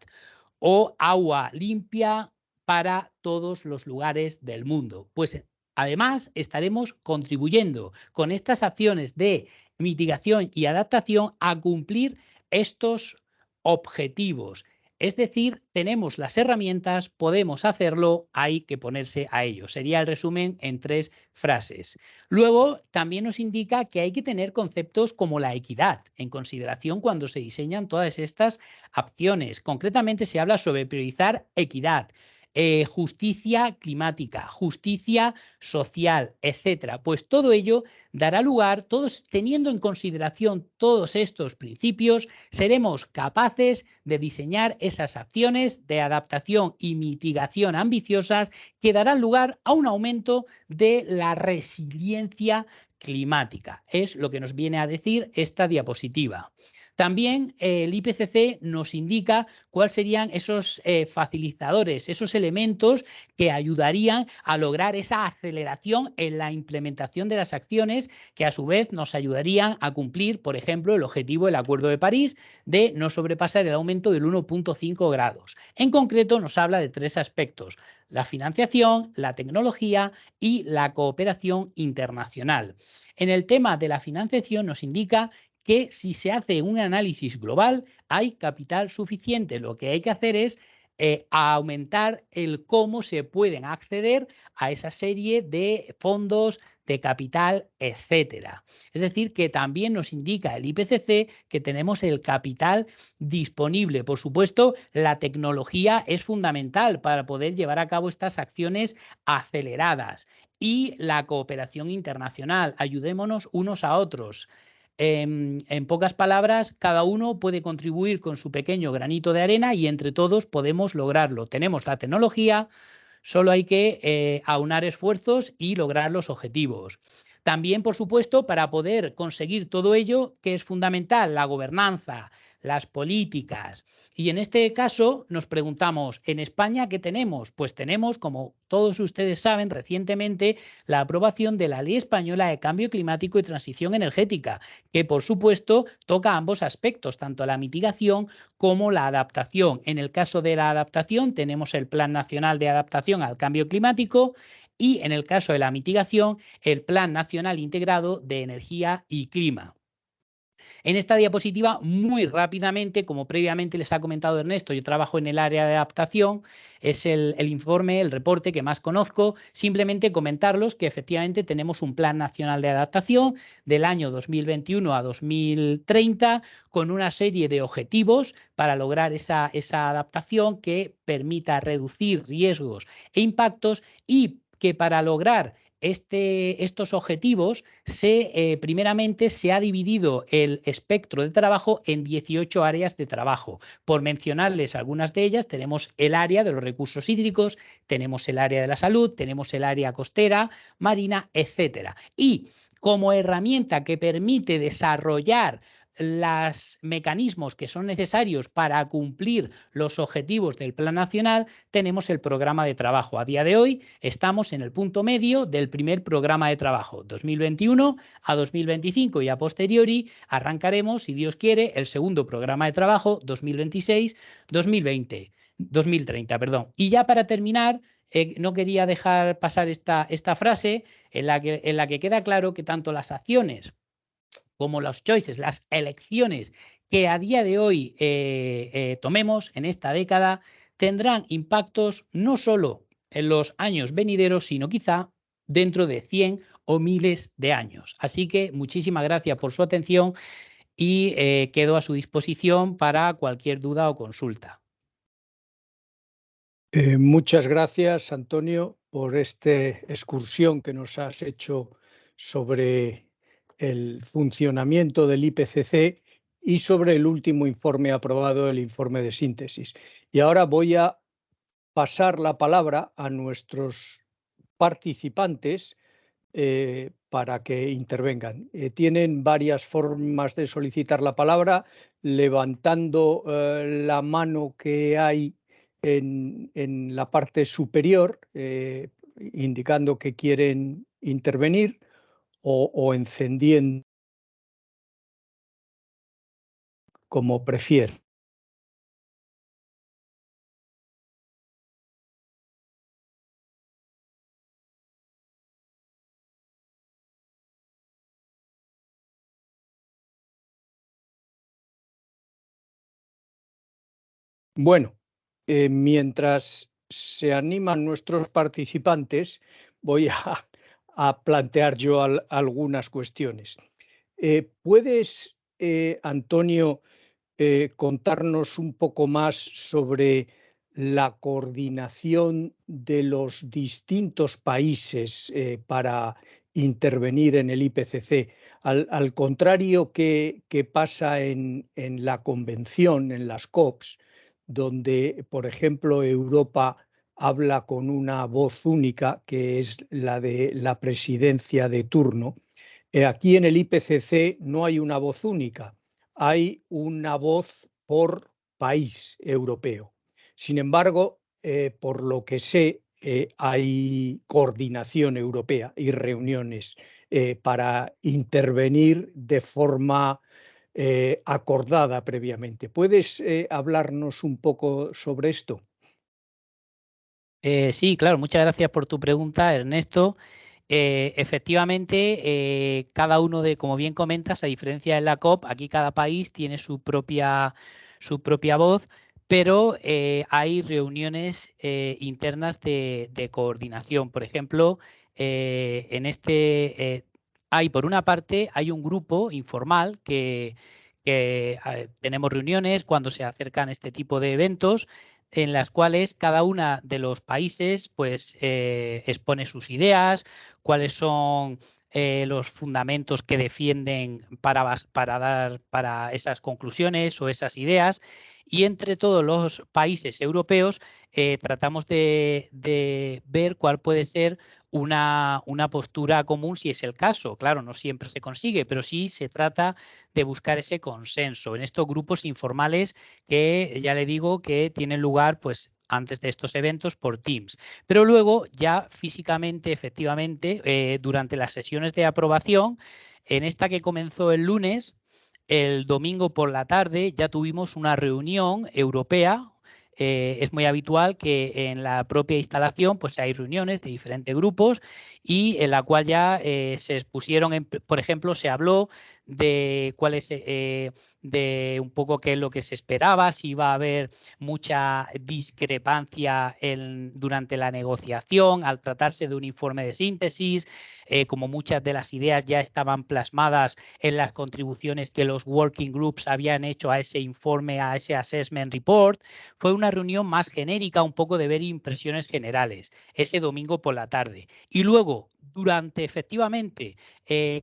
o agua limpia para todos los lugares del mundo. Pues además estaremos contribuyendo con estas acciones de mitigación y adaptación a cumplir estos objetivos. Es decir, tenemos las herramientas, podemos hacerlo, hay que ponerse a ello. Sería el resumen en 3 frases. Luego, también nos indica que hay que tener conceptos como la equidad en consideración cuando se diseñan todas estas acciones. Concretamente, se habla sobre priorizar equidad, justicia climática, justicia social, etcétera. Pues todo ello dará lugar, todos teniendo en consideración todos estos principios, seremos capaces de diseñar esas acciones de adaptación y mitigación ambiciosas que darán lugar a un aumento de la resiliencia climática. Es lo que nos viene a decir esta diapositiva. También el IPCC nos indica cuáles serían esos facilitadores, esos elementos que ayudarían a lograr esa aceleración en la implementación de las acciones que a su vez nos ayudarían a cumplir, por ejemplo, el objetivo del Acuerdo de París de no sobrepasar el aumento del 1,5 grados. En concreto, nos habla de 3 aspectos: la financiación, la tecnología y la cooperación internacional. En el tema de la financiación nos indica que si se hace un análisis global hay capital suficiente. Lo que hay que hacer es aumentar el cómo se pueden acceder a esa serie de fondos, de capital, etcétera. Es decir, que también nos indica el IPCC que tenemos el capital disponible. Por supuesto, la tecnología es fundamental para poder llevar a cabo estas acciones aceleradas. Y la cooperación internacional. Ayudémonos unos a otros. En pocas palabras, cada uno puede contribuir con su pequeño granito de arena y entre todos podemos lograrlo. Tenemos la tecnología, solo hay que aunar esfuerzos y lograr los objetivos. También, por supuesto, para poder conseguir todo ello, que es fundamental, la gobernanza, las políticas. Y en este caso nos preguntamos, ¿en España qué tenemos? Pues tenemos, como todos ustedes saben, recientemente la aprobación de la Ley Española de Cambio Climático y Transición Energética, que por supuesto toca ambos aspectos, tanto la mitigación como la adaptación. En el caso de la adaptación tenemos el Plan Nacional de Adaptación al Cambio Climático y en el caso de la mitigación el Plan Nacional Integrado de Energía y Clima. En esta diapositiva, muy rápidamente, como previamente les ha comentado Ernesto, yo trabajo en el área de adaptación, es el informe, el reporte que más conozco, simplemente comentarlos que efectivamente tenemos un Plan Nacional de Adaptación del año 2021 a 2030 con una serie de objetivos para lograr esa adaptación que permita reducir riesgos e impactos y que para lograr estos objetivos primeramente se ha dividido el espectro de trabajo en 18 áreas de trabajo. Por mencionarles algunas de ellas, tenemos el área de los recursos hídricos, tenemos el área de la salud, tenemos el área costera, marina, etcétera. Y como herramienta que permite desarrollar los mecanismos que son necesarios para cumplir los objetivos del Plan Nacional, tenemos el programa de trabajo. A día de hoy estamos en el punto medio del primer programa de trabajo, 2021 a 2025, y a posteriori arrancaremos, si Dios quiere, el segundo programa de trabajo, 2026-2030. Perdón. Y ya para terminar, no quería dejar pasar esta frase en la que queda claro que tanto las acciones como los choices, las elecciones que a día de hoy tomemos en esta década, tendrán impactos no solo en los años venideros, sino quizá dentro de 100 o miles de años. Así que muchísimas gracias por su atención y quedo a su disposición para cualquier duda o consulta. Muchas gracias, Antonio, por esta excursión que nos has hecho sobre el funcionamiento del IPCC y sobre el último informe aprobado, el informe de síntesis. Y ahora voy a pasar la palabra a nuestros participantes para que intervengan. Tienen varias formas de solicitar la palabra, levantando la mano que hay en la parte superior, indicando que quieren intervenir, o encendiendo, como prefieran. Bueno, mientras se animan nuestros participantes, voy a plantear yo algunas cuestiones. ¿Puedes, Antonio, contarnos un poco más sobre la coordinación de los distintos países para intervenir en el IPCC? Al contrario que pasa en la convención, en las COPs, donde, por ejemplo, Europa habla con una voz única, que es la de la presidencia de turno. Aquí en el IPCC no hay una voz única, hay una voz por país europeo. Sin embargo, por lo que sé, hay coordinación europea y reuniones para intervenir de forma acordada previamente. ¿Puedes hablarnos un poco sobre esto? Sí, claro, muchas gracias por tu pregunta, Ernesto. Efectivamente, cada uno de, como bien comentas, a diferencia de la COP, aquí cada país tiene su propia voz, pero hay reuniones internas de coordinación. Por ejemplo, hay, por una parte, hay un grupo informal que tenemos reuniones cuando se acercan este tipo de eventos en las cuales cada una de los países pues expone sus ideas, cuáles son los fundamentos que defienden para dar para esas conclusiones o esas ideas. Y entre todos los países europeos tratamos de ver cuál puede ser una postura común si es el caso. Claro, no siempre se consigue, pero sí se trata de buscar ese consenso en estos grupos informales que ya le digo que tienen lugar pues antes de estos eventos por Teams. Pero luego ya físicamente, efectivamente, durante las sesiones de aprobación, en esta que comenzó el lunes, el domingo por la tarde ya tuvimos una reunión europea. Es muy habitual que en la propia instalación pues hay reuniones de diferentes grupos y en la cual ya se expusieron, por ejemplo, se habló de cuáles de un poco qué es lo que se esperaba, si iba a haber mucha discrepancia durante la negociación al tratarse de un informe de síntesis, como muchas de las ideas ya estaban plasmadas en las contribuciones que los working groups habían hecho a ese informe, a ese assessment report. Fue una reunión más genérica, un poco de ver impresiones generales, ese domingo por la tarde. Y luego, durante efectivamente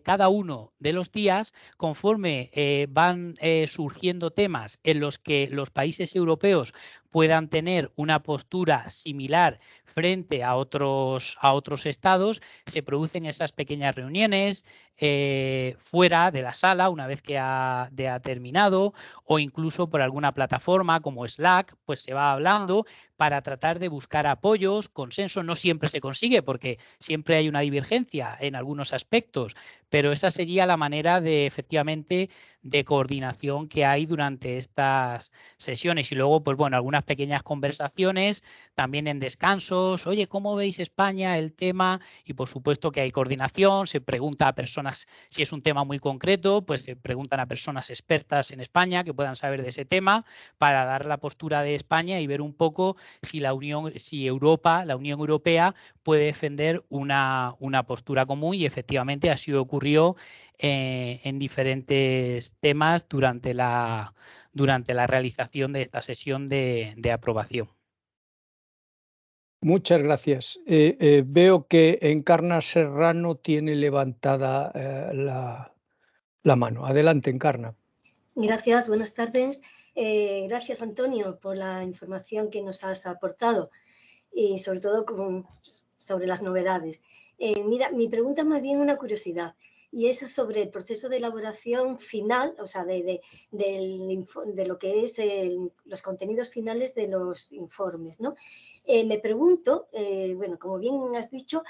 cada uno de los días, conforme van surgiendo temas en los que los países europeos puedan tener una postura similar frente a otros estados, se producen esas pequeñas reuniones fuera de la sala una vez que ha terminado o incluso por alguna plataforma como Slack, pues se va hablando para tratar de buscar apoyos, consenso. No siempre se consigue porque siempre hay una divergencia en algunos aspectos, pero esa sería la manera de efectivamente de coordinación que hay durante estas sesiones. Y luego, pues bueno, algunas pequeñas conversaciones también en descansos. Oye, ¿cómo veis España el tema? Y por supuesto que hay coordinación, se pregunta a personas, si es un tema muy concreto, pues se preguntan a personas expertas en España que puedan saber de ese tema para dar la postura de España y ver un poco si la Unión Europea puede defender una postura común, y efectivamente así ocurrió en diferentes temas durante la realización de esta sesión de aprobación. Muchas gracias. Veo que Encarna Serrano tiene levantada la mano. Adelante, Encarna. Gracias, buenas tardes. Gracias, Antonio, por la información que nos has aportado y sobre todo sobre las novedades. Mira, mi pregunta es más bien una curiosidad y es sobre el proceso de elaboración final, o sea, de lo que es los contenidos finales de los informes, ¿no? Me pregunto, bueno, como bien has dicho,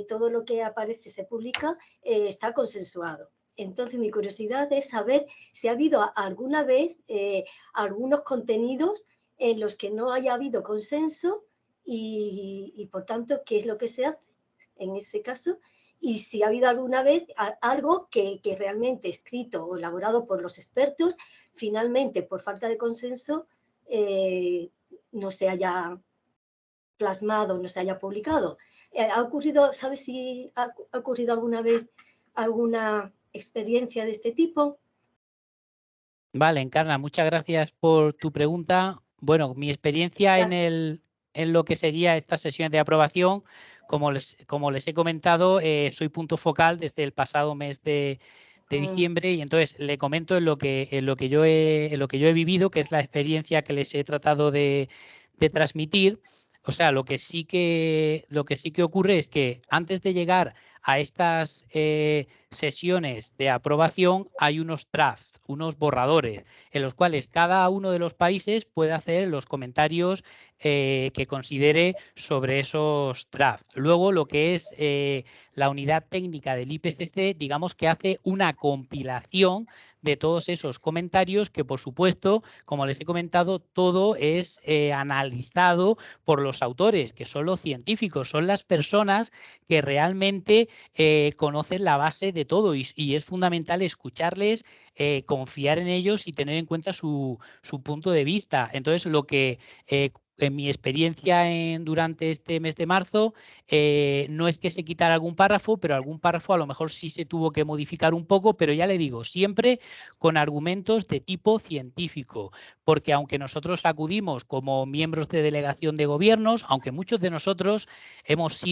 todo lo que aparece, se publica, está consensuado. Entonces, mi curiosidad es saber si ha habido alguna vez algunos contenidos en los que no haya habido consenso y, por tanto, qué es lo que se hace en ese caso y si ha habido alguna vez algo que realmente escrito o elaborado por los expertos, finalmente, por falta de consenso, no se haya plasmado, no se haya publicado. ¿Ha ocurrido, sabes si ha ocurrido alguna vez alguna experiencia de este tipo? Vale, Encarna, muchas gracias por tu pregunta. Bueno, mi experiencia en lo que sería estas sesiones de aprobación, como les he comentado, soy punto focal desde el pasado mes de diciembre, y entonces le comento en lo que yo he vivido, que es la experiencia que les he tratado de transmitir. O sea, lo que sí que ocurre es que antes de llegar a estas sesiones de aprobación hay unos drafts, unos borradores, en los cuales cada uno de los países puede hacer los comentarios que considere sobre esos drafts. Luego, lo que es la unidad técnica del IPCC, digamos que hace una compilación de todos esos comentarios que, por supuesto, como les he comentado, todo es analizado por los autores, que son los científicos, son las personas que realmente conocen la base de todo, y es fundamental escucharles, confiar en ellos y tener en cuenta su punto de vista. Entonces, lo que en mi experiencia durante este mes de marzo, no es que se quitara algún párrafo, pero algún párrafo a lo mejor sí se tuvo que modificar un poco, pero ya le digo, siempre con argumentos de tipo científico, porque aunque nosotros acudimos como miembros de delegación de gobiernos, aunque muchos de nosotros hemos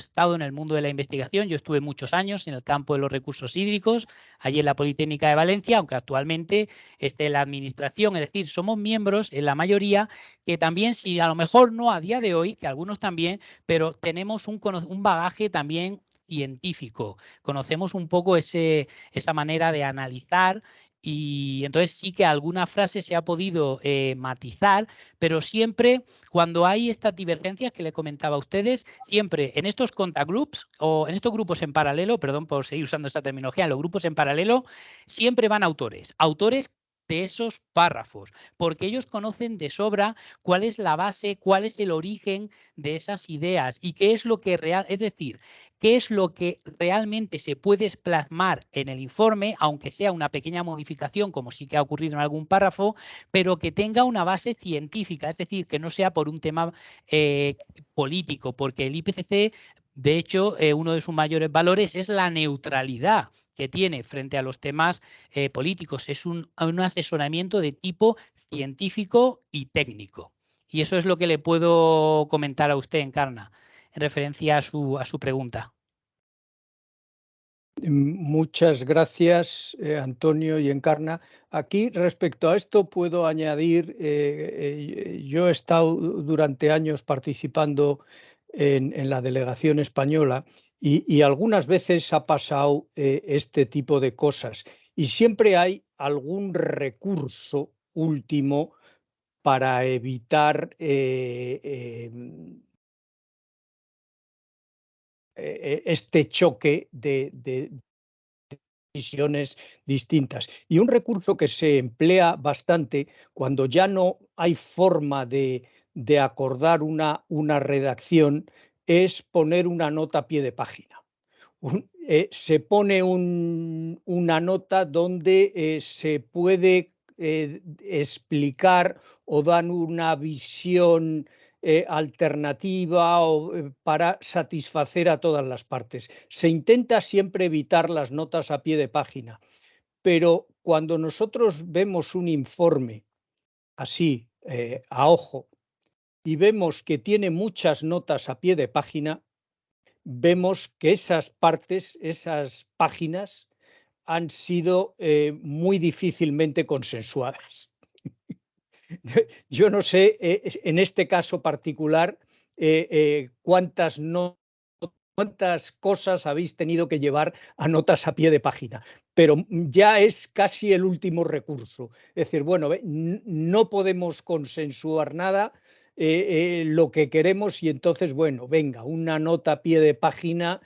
estado en el mundo de la investigación. Yo estuve muchos años en el campo de los recursos hídricos, allí en la Politécnica de Valencia, aunque actualmente esté en la administración. Es decir, somos miembros, en la mayoría, que también, si a lo mejor no a día de hoy, que algunos también, pero tenemos un bagaje también científico. Conocemos un poco esa manera de analizar, y entonces sí que alguna frase se ha podido matizar, pero siempre cuando hay estas divergencias que le comentaba a ustedes, siempre en estos contagroups o en estos grupos en paralelo, perdón por seguir usando esa terminología, en los grupos en paralelo, siempre van autores de esos párrafos, porque ellos conocen de sobra cuál es la base, cuál es el origen de esas ideas y qué es lo que es decir, qué es lo que realmente se puede plasmar en el informe, aunque sea una pequeña modificación, como sí que ha ocurrido en algún párrafo, pero que tenga una base científica, es decir, que no sea por un tema político, porque el IPCC, de hecho, uno de sus mayores valores es la neutralidad que tiene frente a los temas políticos. Es un asesoramiento de tipo científico y técnico. Y eso es lo que le puedo comentar a usted, Encarna, en referencia a su pregunta. Muchas gracias, Antonio y Encarna. Aquí, respecto a esto, puedo añadir, yo he estado durante años participando en la delegación española y algunas veces ha pasado este tipo de cosas, y siempre hay algún recurso último para evitar este choque de visiones distintas. Y un recurso que se emplea bastante cuando ya no hay forma de acordar una redacción es poner una nota a pie de página. Se pone una nota donde se puede explicar o dan una visión alternativa para satisfacer a todas las partes. Se intenta siempre evitar las notas a pie de página, pero cuando nosotros vemos un informe así a ojo y vemos que tiene muchas notas a pie de página, vemos que esas partes, esas páginas, han sido muy difícilmente consensuadas. Yo no sé, en este caso particular, cuántas cosas habéis tenido que llevar a notas a pie de página, pero ya es casi el último recurso. Es decir, bueno, no podemos consensuar nada, lo que queremos, y entonces, bueno, venga, una nota a pie de página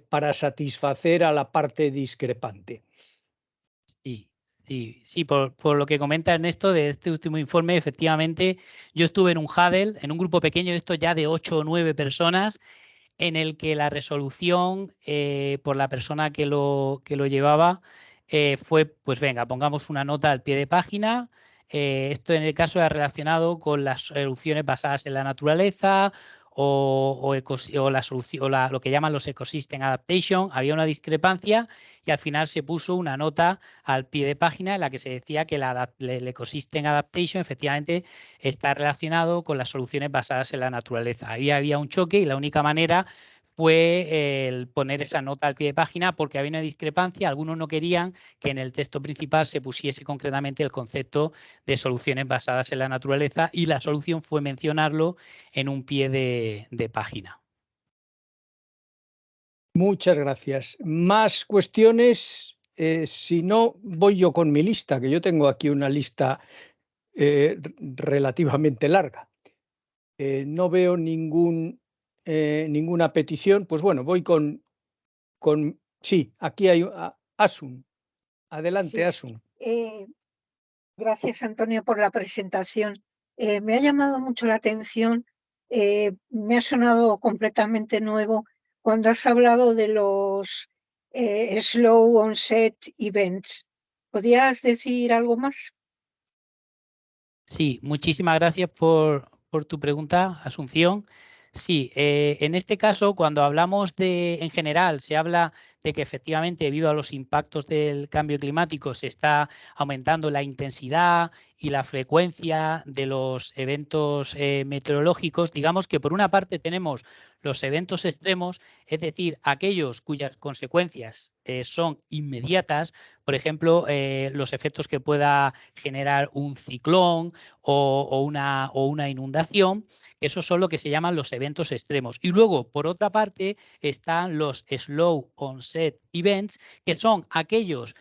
para satisfacer a la parte discrepante. Sí, por lo que comenta Ernesto de este último informe, efectivamente, yo estuve en un huddle, en un grupo pequeño, esto ya de 8 o 9 personas, en el que la resolución por la persona que lo llevaba fue, pues venga, pongamos una nota al pie de página, Esto en el caso era relacionado con las soluciones basadas en la naturaleza o lo que llaman los ecosystem adaptation. Había una discrepancia y al final se puso una nota al pie de página en la que se decía que el ecosystem adaptation efectivamente está relacionado con las soluciones basadas en la naturaleza. Había un choque y la única manera fue el poner esa nota al pie de página porque había una discrepancia. Algunos no querían que en el texto principal se pusiese concretamente el concepto de soluciones basadas en la naturaleza y la solución fue mencionarlo en un pie de página. Muchas gracias. Más cuestiones. Si no, voy yo con mi lista, que yo tengo aquí una lista relativamente larga. No veo ninguna petición. Pues bueno, voy con... Sí, aquí hay Asun. Adelante, Sí. Asun. Gracias, Antonio, por la presentación. Me ha llamado mucho la atención, me ha sonado completamente nuevo cuando has hablado de los slow onset events. ¿Podrías decir algo más? Sí, muchísimas gracias por tu pregunta, Asunción. Sí, en este caso, cuando hablamos en general, se habla de que efectivamente, debido a los impactos del cambio climático, se está aumentando la intensidad y la frecuencia de los eventos meteorológicos. Digamos que por una parte tenemos los eventos extremos, es decir, aquellos cuyas consecuencias son inmediatas, por ejemplo, los efectos que pueda generar un ciclón o una inundación. Esos son lo que se llaman los eventos extremos. Y luego, por otra parte, están los slow onset events, que son aquellos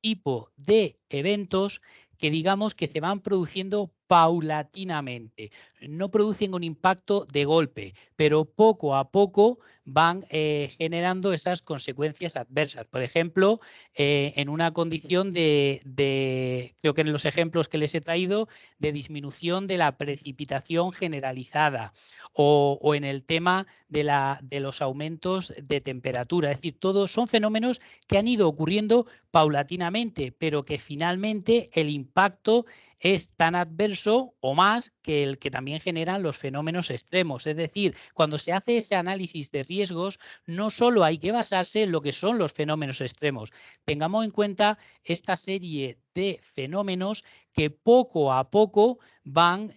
tipo de eventos que digamos que se van produciendo paulatinamente. No producen un impacto de golpe, pero poco a poco van generando esas consecuencias adversas. Por ejemplo, en una condición creo que en los ejemplos que les he traído, de disminución de la precipitación generalizada o en el tema de los aumentos de temperatura. Es decir, todos son fenómenos que han ido ocurriendo paulatinamente, pero que finalmente el impacto es tan adverso o más que el que también generan los fenómenos extremos. Es decir, cuando se hace ese análisis de riesgos, no solo hay que basarse en lo que son los fenómenos extremos. Tengamos en cuenta esta serie de fenómenos que poco a poco van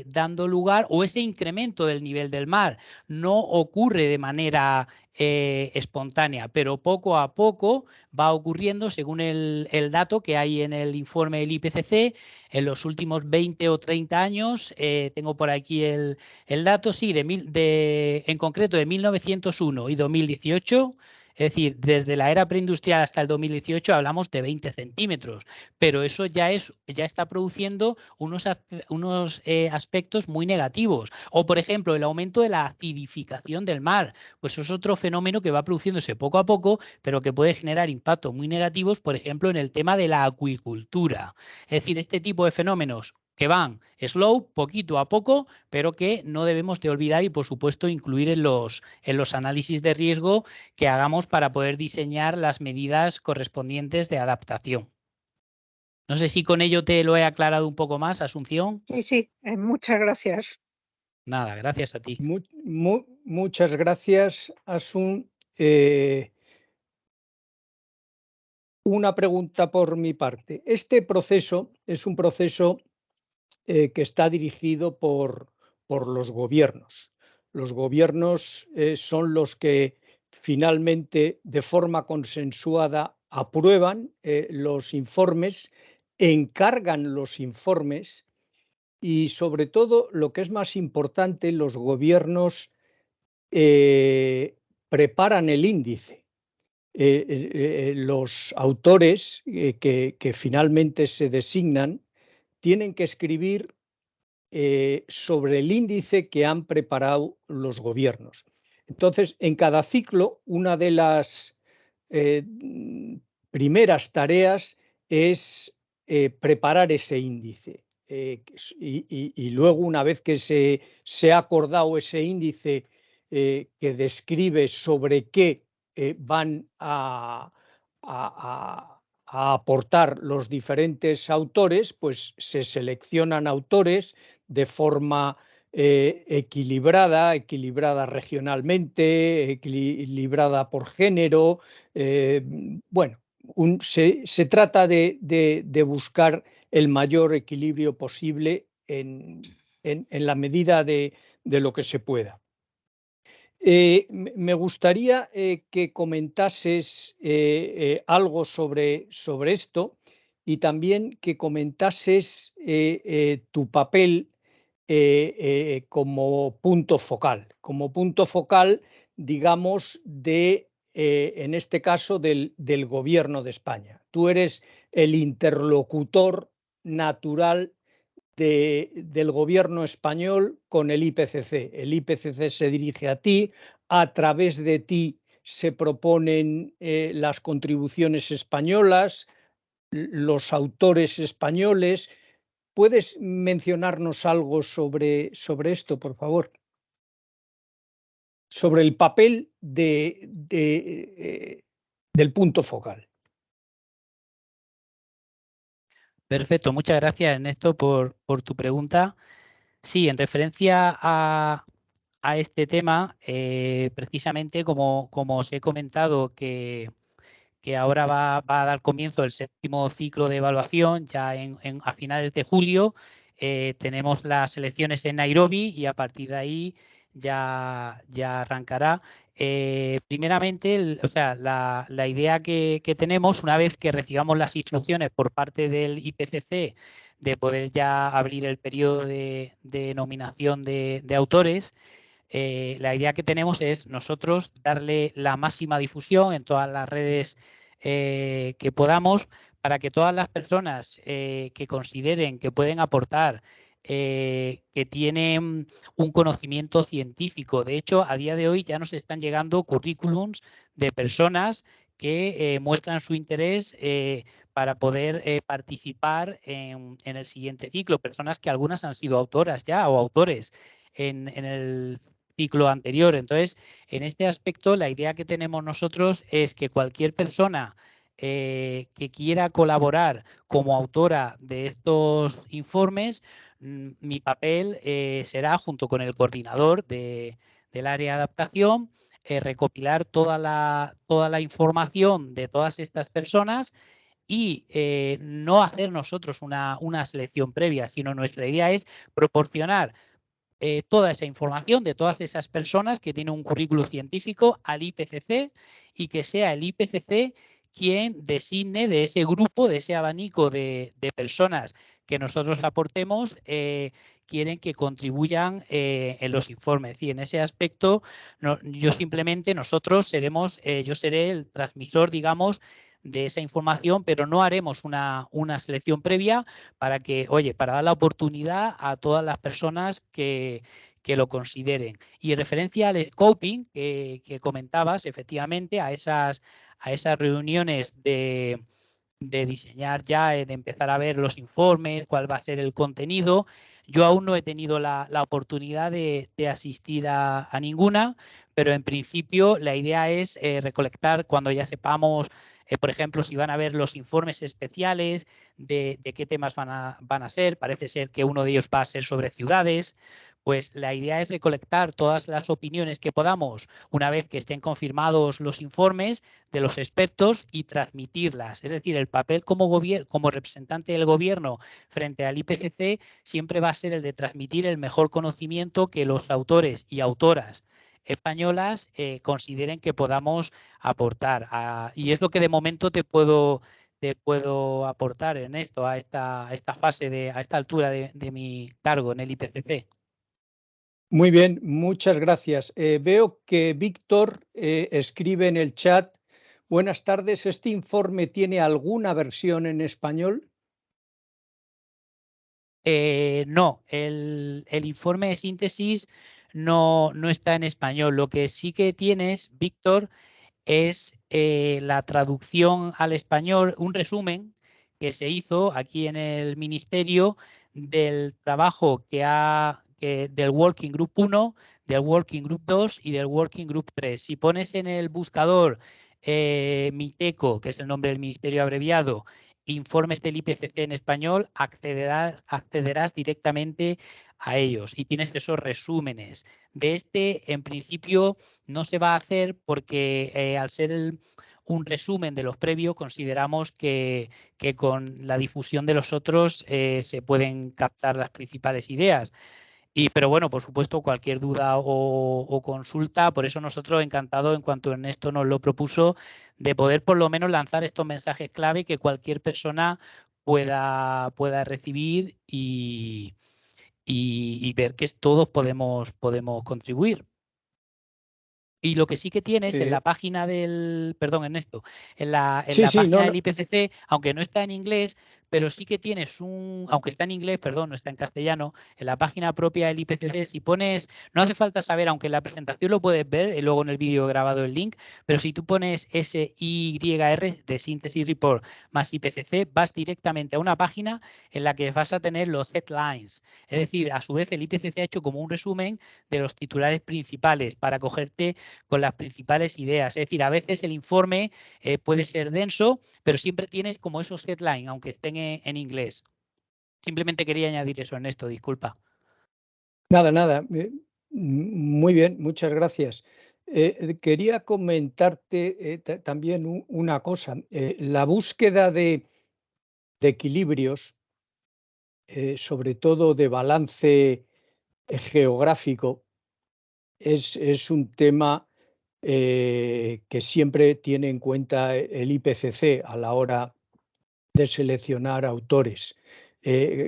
dando lugar, o ese incremento del nivel del mar no ocurre de manera espontánea, pero poco a poco va ocurriendo según el dato que hay en el informe del IPCC. En los últimos 20 o 30 años, tengo por aquí el dato, sí, en concreto de 1901 y 2018, es decir, desde la era preindustrial hasta el 2018 hablamos de 20 centímetros, pero eso ya está produciendo unos aspectos muy negativos. O, por ejemplo, el aumento de la acidificación del mar, pues es otro fenómeno que va produciéndose poco a poco, pero que puede generar impactos muy negativos, por ejemplo, en el tema de la acuicultura. Es decir, este tipo de fenómenos que van slow, poquito a poco, pero que no debemos de olvidar y, por supuesto, incluir en los análisis de riesgo que hagamos para poder diseñar las medidas correspondientes de adaptación. No sé si con ello te lo he aclarado un poco más, Asunción. Sí, muchas gracias. Nada, gracias a ti. Muchas gracias, Asun. Una pregunta por mi parte. Este proceso es un proceso que está dirigido por los gobiernos. Los gobiernos son los que finalmente, de forma consensuada, aprueban los informes, encargan los informes y, sobre todo, lo que es más importante, los gobiernos preparan el índice. Los autores que finalmente se designan tienen que escribir sobre el índice que han preparado los gobiernos. Entonces, en cada ciclo, una de las primeras tareas es preparar ese índice. Y luego, una vez que se ha acordado ese índice que describe sobre qué van a aportar los diferentes autores, pues se seleccionan autores de forma equilibrada regionalmente, equilibrada por género. Bueno, se trata de buscar el mayor equilibrio posible en la medida de lo que se pueda. Me gustaría que comentases algo sobre esto y también que comentases tu papel como punto focal, digamos, en este caso, del Gobierno de España. Tú eres el interlocutor natural del Gobierno español con el IPCC. El IPCC se dirige a ti, a través de ti se proponen las contribuciones españolas, los autores españoles. ¿Puedes mencionarnos algo sobre esto, por favor? Sobre el papel del punto focal. Perfecto, muchas gracias, Ernesto, por tu pregunta. Sí, en referencia a este tema, precisamente como os he comentado que ahora va a dar comienzo el 7º ciclo de evaluación, ya a finales de julio tenemos las elecciones en Nairobi y a partir de ahí ya arrancará. Primeramente, la idea que tenemos, una vez que recibamos las instrucciones por parte del IPCC de poder ya abrir el periodo de nominación de autores, la idea que tenemos es nosotros darle la máxima difusión en todas las redes que podamos, para que todas las personas que consideren que pueden aportar, que tienen un conocimiento científico. De hecho, a día de hoy ya nos están llegando currículums de personas que muestran su interés para poder participar en el siguiente ciclo. Personas que algunas han sido autoras ya o autores en el ciclo anterior. Entonces, en este aspecto, la idea que tenemos nosotros es que cualquier persona que quiera colaborar como autora de estos informes, mi papel será, junto con el coordinador del área de adaptación, recopilar toda la información de todas estas personas y no hacer nosotros una selección previa, sino nuestra idea es proporcionar toda esa información de todas esas personas que tienen un currículo científico al IPCC, y que sea el IPCC quien designe de ese grupo, de ese abanico de personas que nosotros aportemos, quieren que contribuyan en los informes. Y en ese aspecto, yo simplemente, yo seré el transmisor, digamos, de esa información, pero no haremos una selección previa para dar la oportunidad a todas las personas que lo consideren. Y en referencia al scoping que comentabas, efectivamente, a esas reuniones de diseñar ya, de empezar a ver los informes, cuál va a ser el contenido. Yo aún no he tenido la oportunidad de asistir a ninguna, pero en principio la idea es recolectar cuando ya sepamos, por ejemplo, si van a ver los informes especiales, de qué temas van a ser. Parece ser que uno de ellos va a ser sobre ciudades. Pues la idea es recolectar todas las opiniones que podamos una vez que estén confirmados los informes de los expertos y transmitirlas. Es decir, el papel como representante del gobierno frente al IPCC siempre va a ser el de transmitir el mejor conocimiento que los autores y autoras españolas consideren que podamos aportar. Y es lo que de momento te puedo aportar en esto, a esta fase, a esta altura de mi cargo en el IPCC. Muy bien, muchas gracias. Veo que Víctor escribe en el chat: buenas tardes, ¿este informe tiene alguna versión en español? No, el informe de síntesis no está en español. Lo que sí que tienes, Víctor, es la traducción al español, un resumen que se hizo aquí en el Ministerio del trabajo del Working Group 1, del Working Group 2 y del Working Group 3. Si pones en el buscador MITECO, que es el nombre del ministerio abreviado, informes del IPCC en español, accederás directamente a ellos y tienes esos resúmenes. De este, en principio, no se va a hacer porque al ser un resumen de los previos, consideramos que con la difusión de los otros se pueden captar las principales ideas. Pero bueno, por supuesto, cualquier duda o consulta, por eso nosotros encantados, en cuanto Ernesto nos lo propuso, de poder por lo menos lanzar estos mensajes clave que cualquier persona pueda recibir y ver que todos podemos contribuir. Y lo que sí que tienes en la página del, perdón Ernesto, en la página del IPCC, aunque no está en inglés, pero sí que tienes aunque está en inglés, perdón, no está en castellano, en la página propia del IPCC, si pones, no hace falta saber, aunque en la presentación lo puedes ver, y luego en el vídeo grabado el link, pero si tú pones SYR de Síntesis Report más IPCC, vas directamente a una página en la que vas a tener los headlines. Es decir, a su vez el IPCC ha hecho como un resumen de los titulares principales para cogerte con las principales ideas. Es decir, a veces el informe puede ser denso, pero siempre tienes como esos headlines, aunque estén en inglés. Simplemente quería añadir eso, Ernesto, disculpa. Nada. Muy bien, muchas gracias. Quería comentarte también una cosa. La búsqueda de equilibrios, sobre todo de balance geográfico, es un tema que siempre tiene en cuenta el IPCC a la hora de seleccionar autores.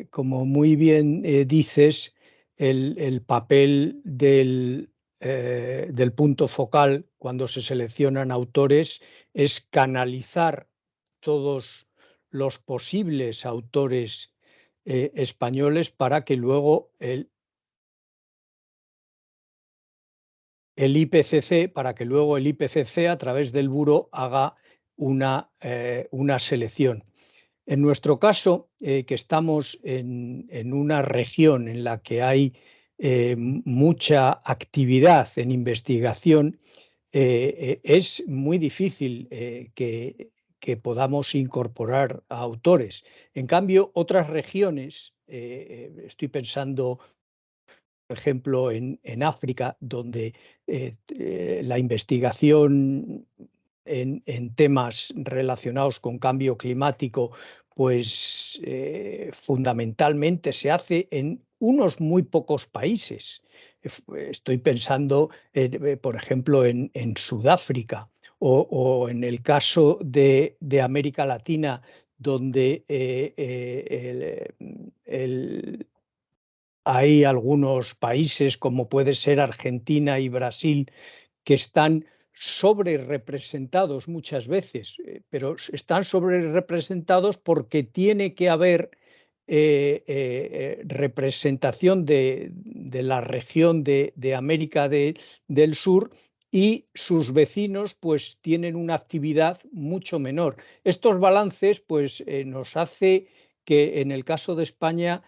Como muy bien dices, el papel del punto focal cuando se seleccionan autores es canalizar todos los posibles autores españoles para que luego el IPCC, a través del Buró haga una selección. En nuestro caso, que estamos en una región en la que hay mucha actividad en investigación, es muy difícil que podamos incorporar a autores. En cambio, otras regiones, estoy pensando, por ejemplo, en África, donde la investigación en temas relacionados con cambio climático, pues fundamentalmente se hace en unos muy pocos países. Estoy pensando, por ejemplo, en Sudáfrica o en el caso de América Latina, donde hay algunos países, como puede ser Argentina y Brasil, que están sobre representados muchas veces, pero están sobre representados porque tiene que haber representación de la región de América del Sur, y sus vecinos pues tienen una actividad mucho menor. Estos balances pues nos hace que en el caso de España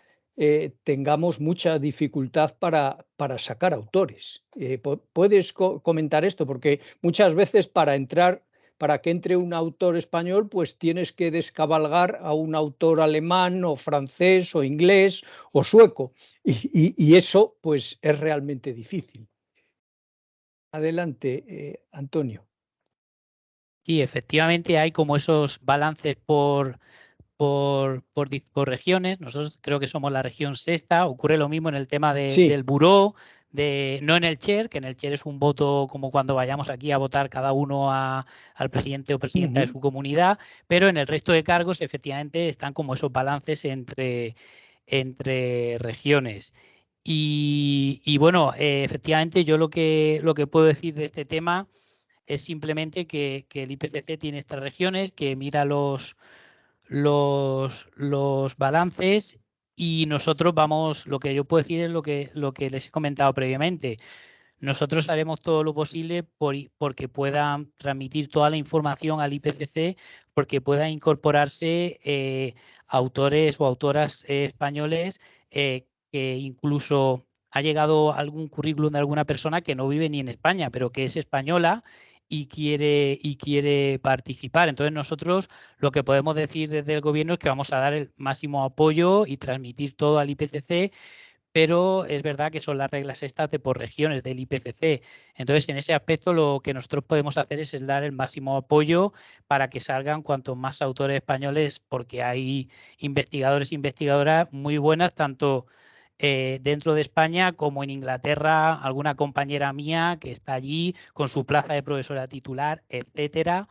tengamos mucha dificultad para sacar autores. ¿Puedes comentar esto? Porque muchas veces para que entre un autor español, pues tienes que descabalgar a un autor alemán o francés o inglés o sueco, y eso pues es realmente difícil. Adelante, Antonio. Sí, efectivamente hay como esos balances por regiones. Nosotros creo que somos la región sexta. Ocurre lo mismo en el tema del buró, no en el chair, que en el chair es un voto como cuando vayamos aquí a votar cada uno al presidente o presidenta de su comunidad, pero en el resto de cargos efectivamente están como esos balances entre regiones. Y bueno, efectivamente yo lo que puedo decir de este tema es simplemente que el IPCC tiene estas regiones, que mira los balances, y nosotros vamos, lo que yo puedo decir es lo que les he comentado previamente. Nosotros haremos todo lo posible porque puedan transmitir toda la información al IPCC, porque puedan incorporarse autores o autoras españoles, que incluso ha llegado algún currículum de alguna persona que no vive ni en España, pero que es española y quiere participar. Entonces nosotros lo que podemos decir desde el gobierno es que vamos a dar el máximo apoyo y transmitir todo al IPCC, pero es verdad que son las reglas estas de por regiones del IPCC. Entonces, en ese aspecto lo que nosotros podemos hacer es dar el máximo apoyo para que salgan cuantos más autores españoles, porque hay investigadores e investigadoras muy buenas, tanto dentro de España como en Inglaterra, alguna compañera mía que está allí con su plaza de profesora titular, etcétera,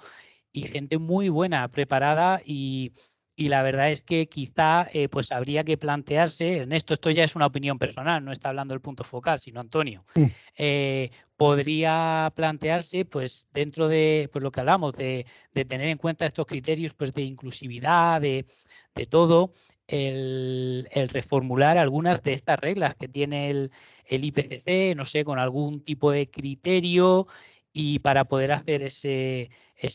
y gente muy buena, preparada y la verdad es que quizá pues habría que plantearse, Ernesto, esto ya es una opinión personal, no está hablando del punto focal, sino Antonio, podría plantearse pues dentro de pues, lo que hablamos, de tener en cuenta estos criterios pues de inclusividad, de todo, el reformular algunas de estas reglas que tiene el IPCC, no sé, con algún tipo de criterio y para poder hacer ese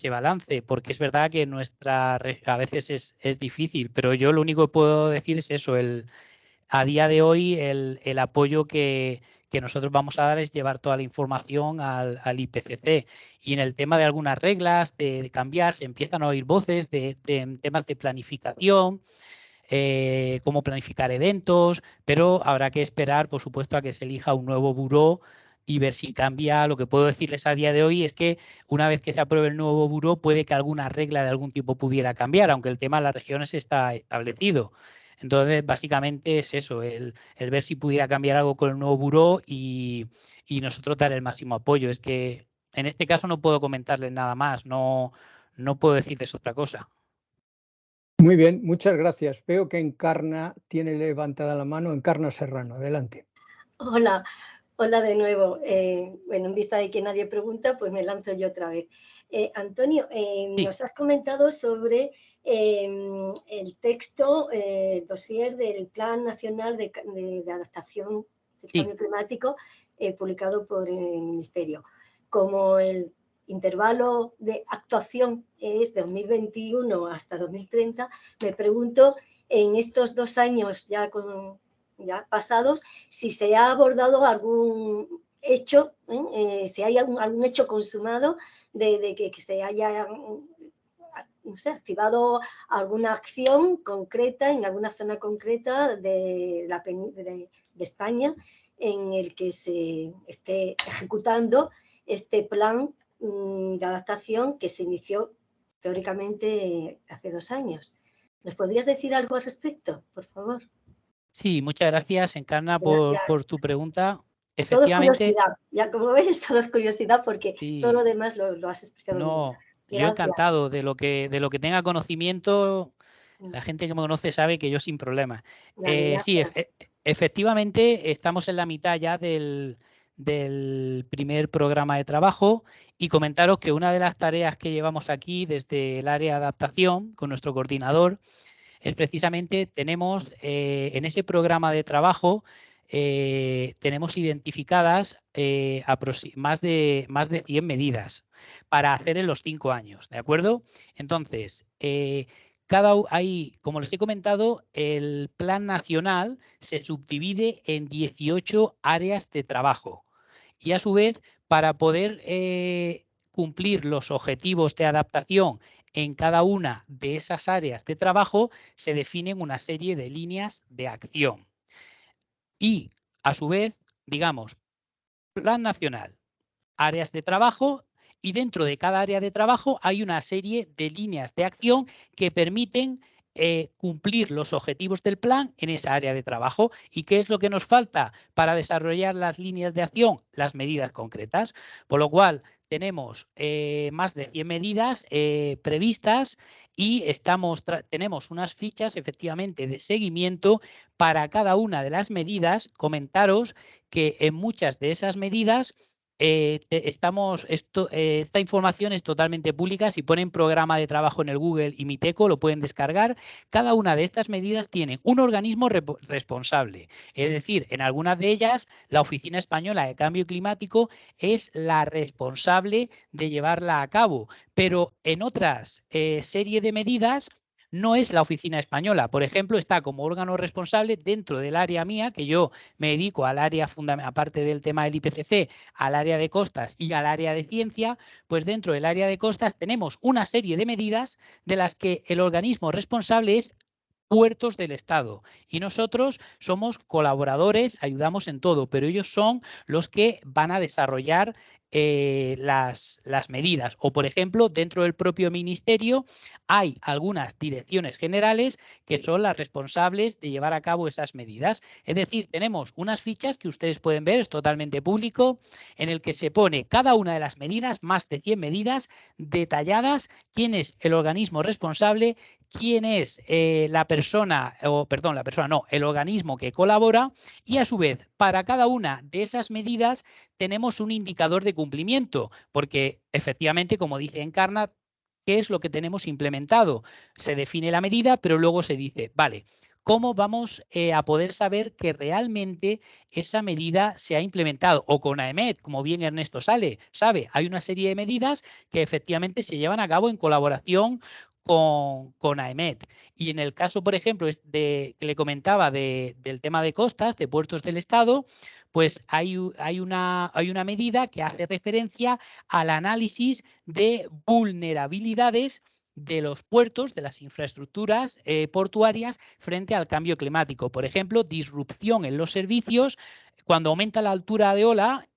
balance, porque es verdad que a veces es difícil, pero yo lo único que puedo decir es eso, a día de hoy el apoyo que nosotros vamos a dar es llevar toda la información al IPCC. Y en el tema de algunas reglas, de cambiar, se empiezan a oír voces de temas de planificación, cómo planificar eventos, pero habrá que esperar, por supuesto, a que se elija un nuevo buró y ver si cambia. Lo que puedo decirles a día de hoy es que una vez que se apruebe el nuevo buró, puede que alguna regla de algún tipo pudiera cambiar, aunque el tema de las regiones está establecido. Entonces, básicamente es eso, el ver si pudiera cambiar algo con el nuevo buró y nosotros dar el máximo apoyo. Es que en este caso no puedo comentarles nada más, no puedo decirles otra cosa. Muy bien, muchas gracias. Veo que Encarna tiene levantada la mano. Encarna Serrano, adelante. Hola, hola de nuevo. Bueno, en vista de que nadie pregunta, pues me lanzo yo otra vez. Antonio, Sí. nos has comentado sobre el texto, el dossier del Plan Nacional de Adaptación del Cambio Climático publicado por el Ministerio. Como el intervalo de actuación es de 2021 hasta 2030, me pregunto, en estos 2 años ya pasados, si se ha abordado algún hecho, si hay algún hecho consumado de que se haya, no sé, activado alguna acción concreta en alguna zona concreta de España en el que se esté ejecutando este plan de adaptación que se inició teóricamente hace 2 años. ¿Nos podrías decir algo al respecto, por favor? Sí, muchas gracias, Encarna, por tu pregunta. Efectivamente, todo es curiosidad. Ya como ves, todo es curiosidad porque sí, todo lo demás lo has explicado muy bien. Yo encantado de lo que tenga conocimiento. La gente que me conoce sabe que yo sin problema. Sí, efectivamente, estamos en la mitad ya del primer programa de trabajo y comentaros que una de las tareas que llevamos aquí desde el área de adaptación con nuestro coordinador es precisamente tenemos en ese programa de trabajo tenemos identificadas más de 100 medidas para hacer en los 5 años, ¿de acuerdo? Entonces, como les he comentado, el plan nacional se subdivide en 18 áreas de trabajo y a su vez, para poder cumplir los objetivos de adaptación en cada una de esas áreas de trabajo, se definen una serie de líneas de acción. Y, a su vez, digamos, plan nacional, áreas de trabajo, y dentro de cada área de trabajo hay una serie de líneas de acción que permiten cumplir los objetivos del plan en esa área de trabajo. ¿Y qué es lo que nos falta para desarrollar las líneas de acción? Las medidas concretas. Por lo cual, tenemos más de 100 medidas previstas y tenemos unas fichas efectivamente de seguimiento para cada una de las medidas. Comentaros que en muchas de esas medidas esta información es totalmente pública. Si ponen programa de trabajo en el Google y Miteco, lo pueden descargar. Cada una de estas medidas tiene un organismo responsable. Es decir, en algunas de ellas, la Oficina Española de Cambio Climático es la responsable de llevarla a cabo. Pero en otras serie de medidas, no es la oficina española. Por ejemplo, está como órgano responsable dentro del área mía, que yo me dedico al área fundamental, aparte del tema del IPCC, al área de costas y al área de ciencia, pues dentro del área de costas tenemos una serie de medidas de las que el organismo responsable es Puertos del Estado, y nosotros somos colaboradores, ayudamos en todo, pero ellos son los que van a desarrollar las medidas. O, por ejemplo, dentro del propio ministerio hay algunas direcciones generales que son las responsables de llevar a cabo esas medidas. Es decir, tenemos unas fichas que ustedes pueden ver, es totalmente público, en el que se pone cada una de las medidas, más de 100 medidas detalladas, quién es el organismo responsable, quién es la persona, el organismo que colabora, y a su vez, para cada una de esas medidas tenemos un indicador de cumplimiento, porque efectivamente, como dice Encarna, ¿qué es lo que tenemos implementado? Se define la medida, pero luego se dice, vale, ¿cómo vamos a poder saber que realmente esa medida se ha implementado? O con AEMET, como bien Ernesto sabe, hay una serie de medidas que efectivamente se llevan a cabo en colaboración con AEMET. Y en el caso, por ejemplo, que le comentaba del tema de costas, de puertos del Estado, pues hay una medida que hace referencia al análisis de vulnerabilidades de los puertos, de las infraestructuras portuarias frente al cambio climático. Por ejemplo, disrupción en los servicios. Cuando aumenta la altura de ola,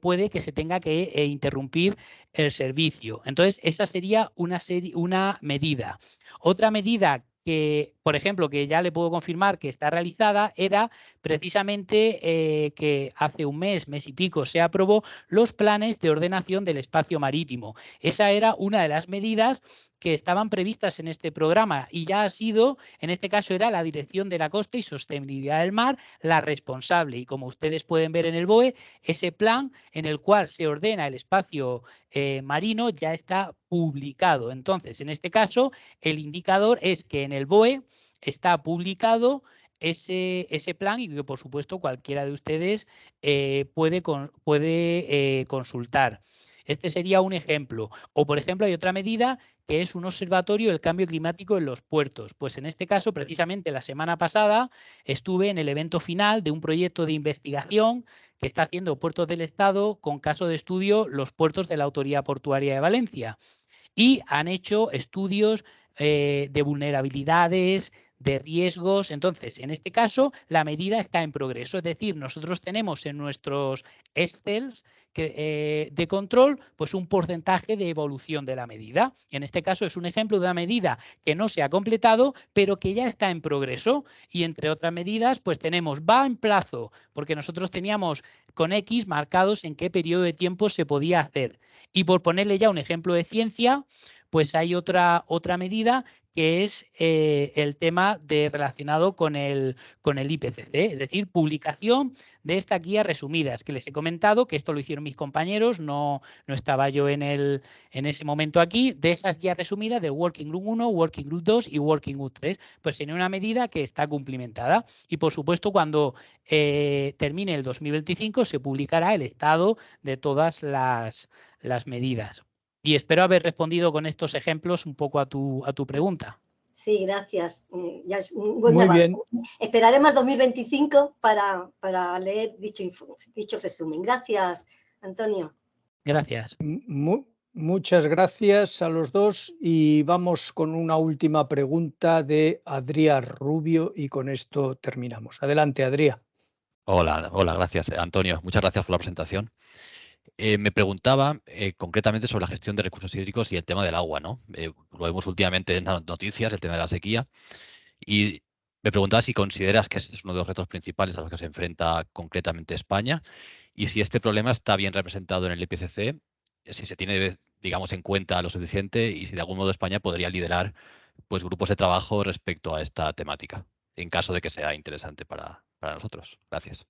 puede que se tenga que interrumpir el servicio. Entonces, esa sería una medida. Otra medida que, por ejemplo, que ya le puedo confirmar que está realizada, era precisamente que hace un mes y pico, se aprobó los planes de ordenación del espacio marítimo. Esa era una de las medidas que estaban previstas en este programa, y ya ha sido, en este caso era la Dirección de la Costa y Sostenibilidad del Mar, la responsable. Y como ustedes pueden ver en el BOE, ese plan en el cual se ordena el espacio marino ya está publicado. Entonces, en este caso, el indicador es que en el BOE está publicado ese plan, y que, por supuesto, cualquiera de ustedes puede consultar. Este sería un ejemplo. O, por ejemplo, hay otra medida que es un observatorio del cambio climático en los puertos. Pues en este caso, precisamente la semana pasada, estuve en el evento final de un proyecto de investigación que está haciendo Puertos del Estado con caso de estudio los puertos de la Autoridad Portuaria de Valencia. Y han hecho estudios de vulnerabilidades, de riesgos. Entonces, en este caso, la medida está en progreso. Es decir, nosotros tenemos en nuestros Excels de control pues un porcentaje de evolución de la medida. En este caso es un ejemplo de una medida que no se ha completado, pero que ya está en progreso. Y entre otras medidas, pues tenemos va en plazo, porque nosotros teníamos con X marcados en qué periodo de tiempo se podía hacer. Y por ponerle ya un ejemplo de ciencia, pues hay otra medida que es el tema relacionado con el IPCC, es decir, publicación de estas guías resumidas, que les he comentado, que esto lo hicieron mis compañeros, no estaba yo en ese momento aquí, de esas guías resumidas de Working Group 1, Working Group 2 y Working Group 3, pues tiene una medida que está cumplimentada. Y, por supuesto, cuando termine el 2025 se publicará el estado de todas las medidas. Y espero haber respondido con estos ejemplos un poco a tu pregunta. Sí, gracias. Ya es un buen Muy debate. bien. Esperaremos al 2025 para leer dicho resumen. Gracias, Antonio. Gracias. Muchas gracias a los dos, y vamos con una última pregunta de Adrià Rubio y con esto terminamos. Adelante, Adrià. Hola, gracias, Antonio. Muchas gracias por la presentación. Me preguntaba concretamente sobre la gestión de recursos hídricos y el tema del agua, ¿no? Lo vemos últimamente en las noticias, el tema de la sequía, y me preguntaba si consideras que ese es uno de los retos principales a los que se enfrenta concretamente España, y si este problema está bien representado en el IPCC, si se tiene, digamos, en cuenta lo suficiente, y si de algún modo España podría liderar pues grupos de trabajo respecto a esta temática, en caso de que sea interesante para nosotros. Gracias.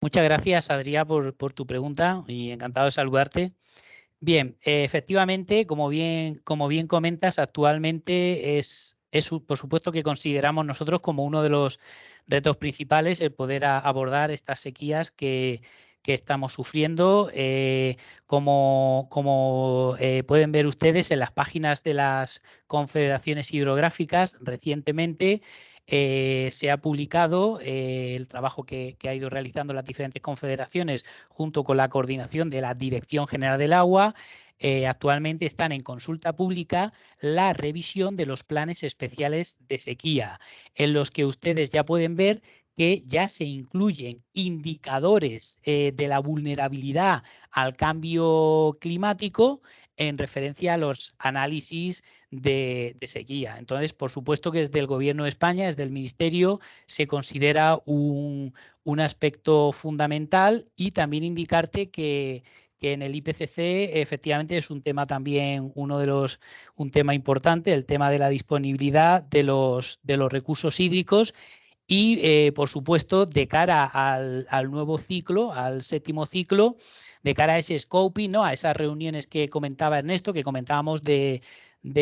Muchas gracias, Adrià, por tu pregunta, y encantado de saludarte. Bien, efectivamente, como bien comentas, actualmente es por supuesto que consideramos nosotros como uno de los retos principales el poder abordar estas sequías que estamos sufriendo. Como pueden ver ustedes en las páginas de las confederaciones hidrográficas, recientemente se ha publicado el trabajo que ha ido realizando las diferentes confederaciones junto con la coordinación de la Dirección General del Agua. Actualmente están en consulta pública la revisión de los planes especiales de sequía, en los que ustedes ya pueden ver que ya se incluyen indicadores de la vulnerabilidad al cambio climático en referencia a los análisis de sequía. Entonces, por supuesto que desde el Gobierno de España, desde el Ministerio, se considera un aspecto fundamental, y también indicarte que en el IPCC efectivamente es un tema también, un tema importante, el tema de la disponibilidad de los recursos hídricos. Y, por supuesto, de cara al nuevo ciclo, al 7º ciclo, de cara a ese scoping, ¿no? A esas reuniones que comentaba Ernesto, que comentábamos de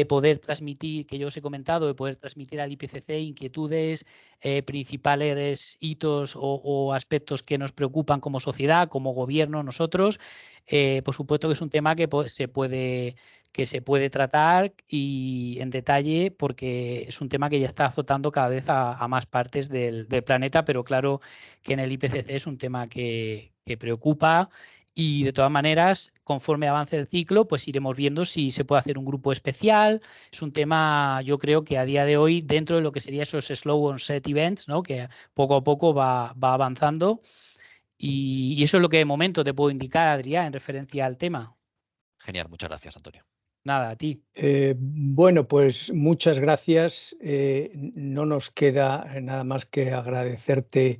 poder transmitir, que yo os he comentado, de poder transmitir al IPCC inquietudes, principales hitos o aspectos que nos preocupan como sociedad, como gobierno, nosotros. Por supuesto que es un tema que se puede tratar y en detalle, porque es un tema que ya está azotando cada vez a más partes del planeta, pero claro que en el IPCC es un tema que preocupa. Y de todas maneras, conforme avance el ciclo, pues iremos viendo si se puede hacer un grupo especial. Es un tema, yo creo que a día de hoy, dentro de lo que sería esos slow onset events, ¿no? Que poco a poco va avanzando. Y eso es lo que de momento te puedo indicar, Adrián, en referencia al tema. Genial, muchas gracias, Antonio. Nada, a ti. Bueno, pues muchas gracias. No nos queda nada más que agradecerte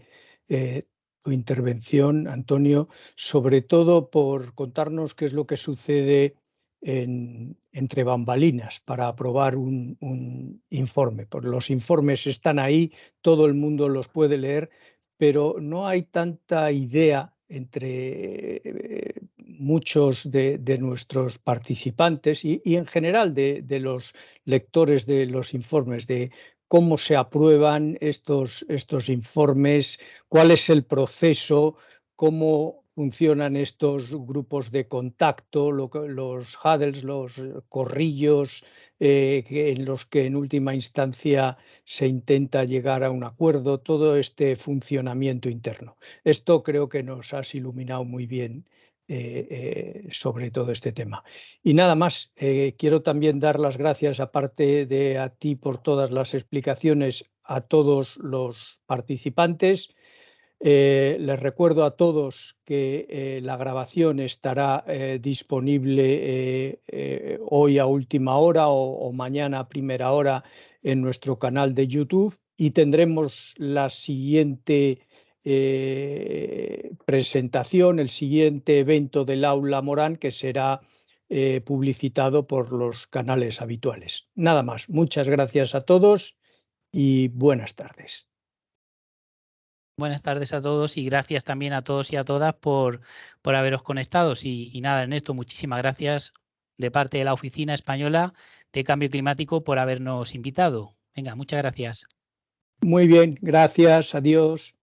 tu intervención, Antonio, sobre todo por contarnos qué es lo que sucede entre bambalinas para aprobar un informe. Pues los informes están ahí, todo el mundo los puede leer, pero no hay tanta idea entre muchos de nuestros participantes y en general de los lectores de los informes, de cómo se aprueban estos informes, cuál es el proceso, cómo funcionan estos grupos de contacto, los huddles, los corrillos, en los que en última instancia se intenta llegar a un acuerdo, todo este funcionamiento interno. Esto creo que nos has iluminado muy bien sobre todo este tema. Y nada más, quiero también dar las gracias, aparte de a ti por todas las explicaciones, a todos los participantes. Les recuerdo a todos que la grabación estará disponible hoy a última hora o mañana a primera hora en nuestro canal de YouTube, y tendremos la siguiente presentación, el siguiente evento del Aula Morán, que será publicitado por los canales habituales. Nada más, muchas gracias a todos y buenas tardes. Buenas tardes a todos y gracias también a todos y a todas por haberos conectado. Y nada, Ernesto, muchísimas gracias de parte de la Oficina Española de Cambio Climático por habernos invitado. Venga, muchas gracias. Muy bien, gracias, adiós.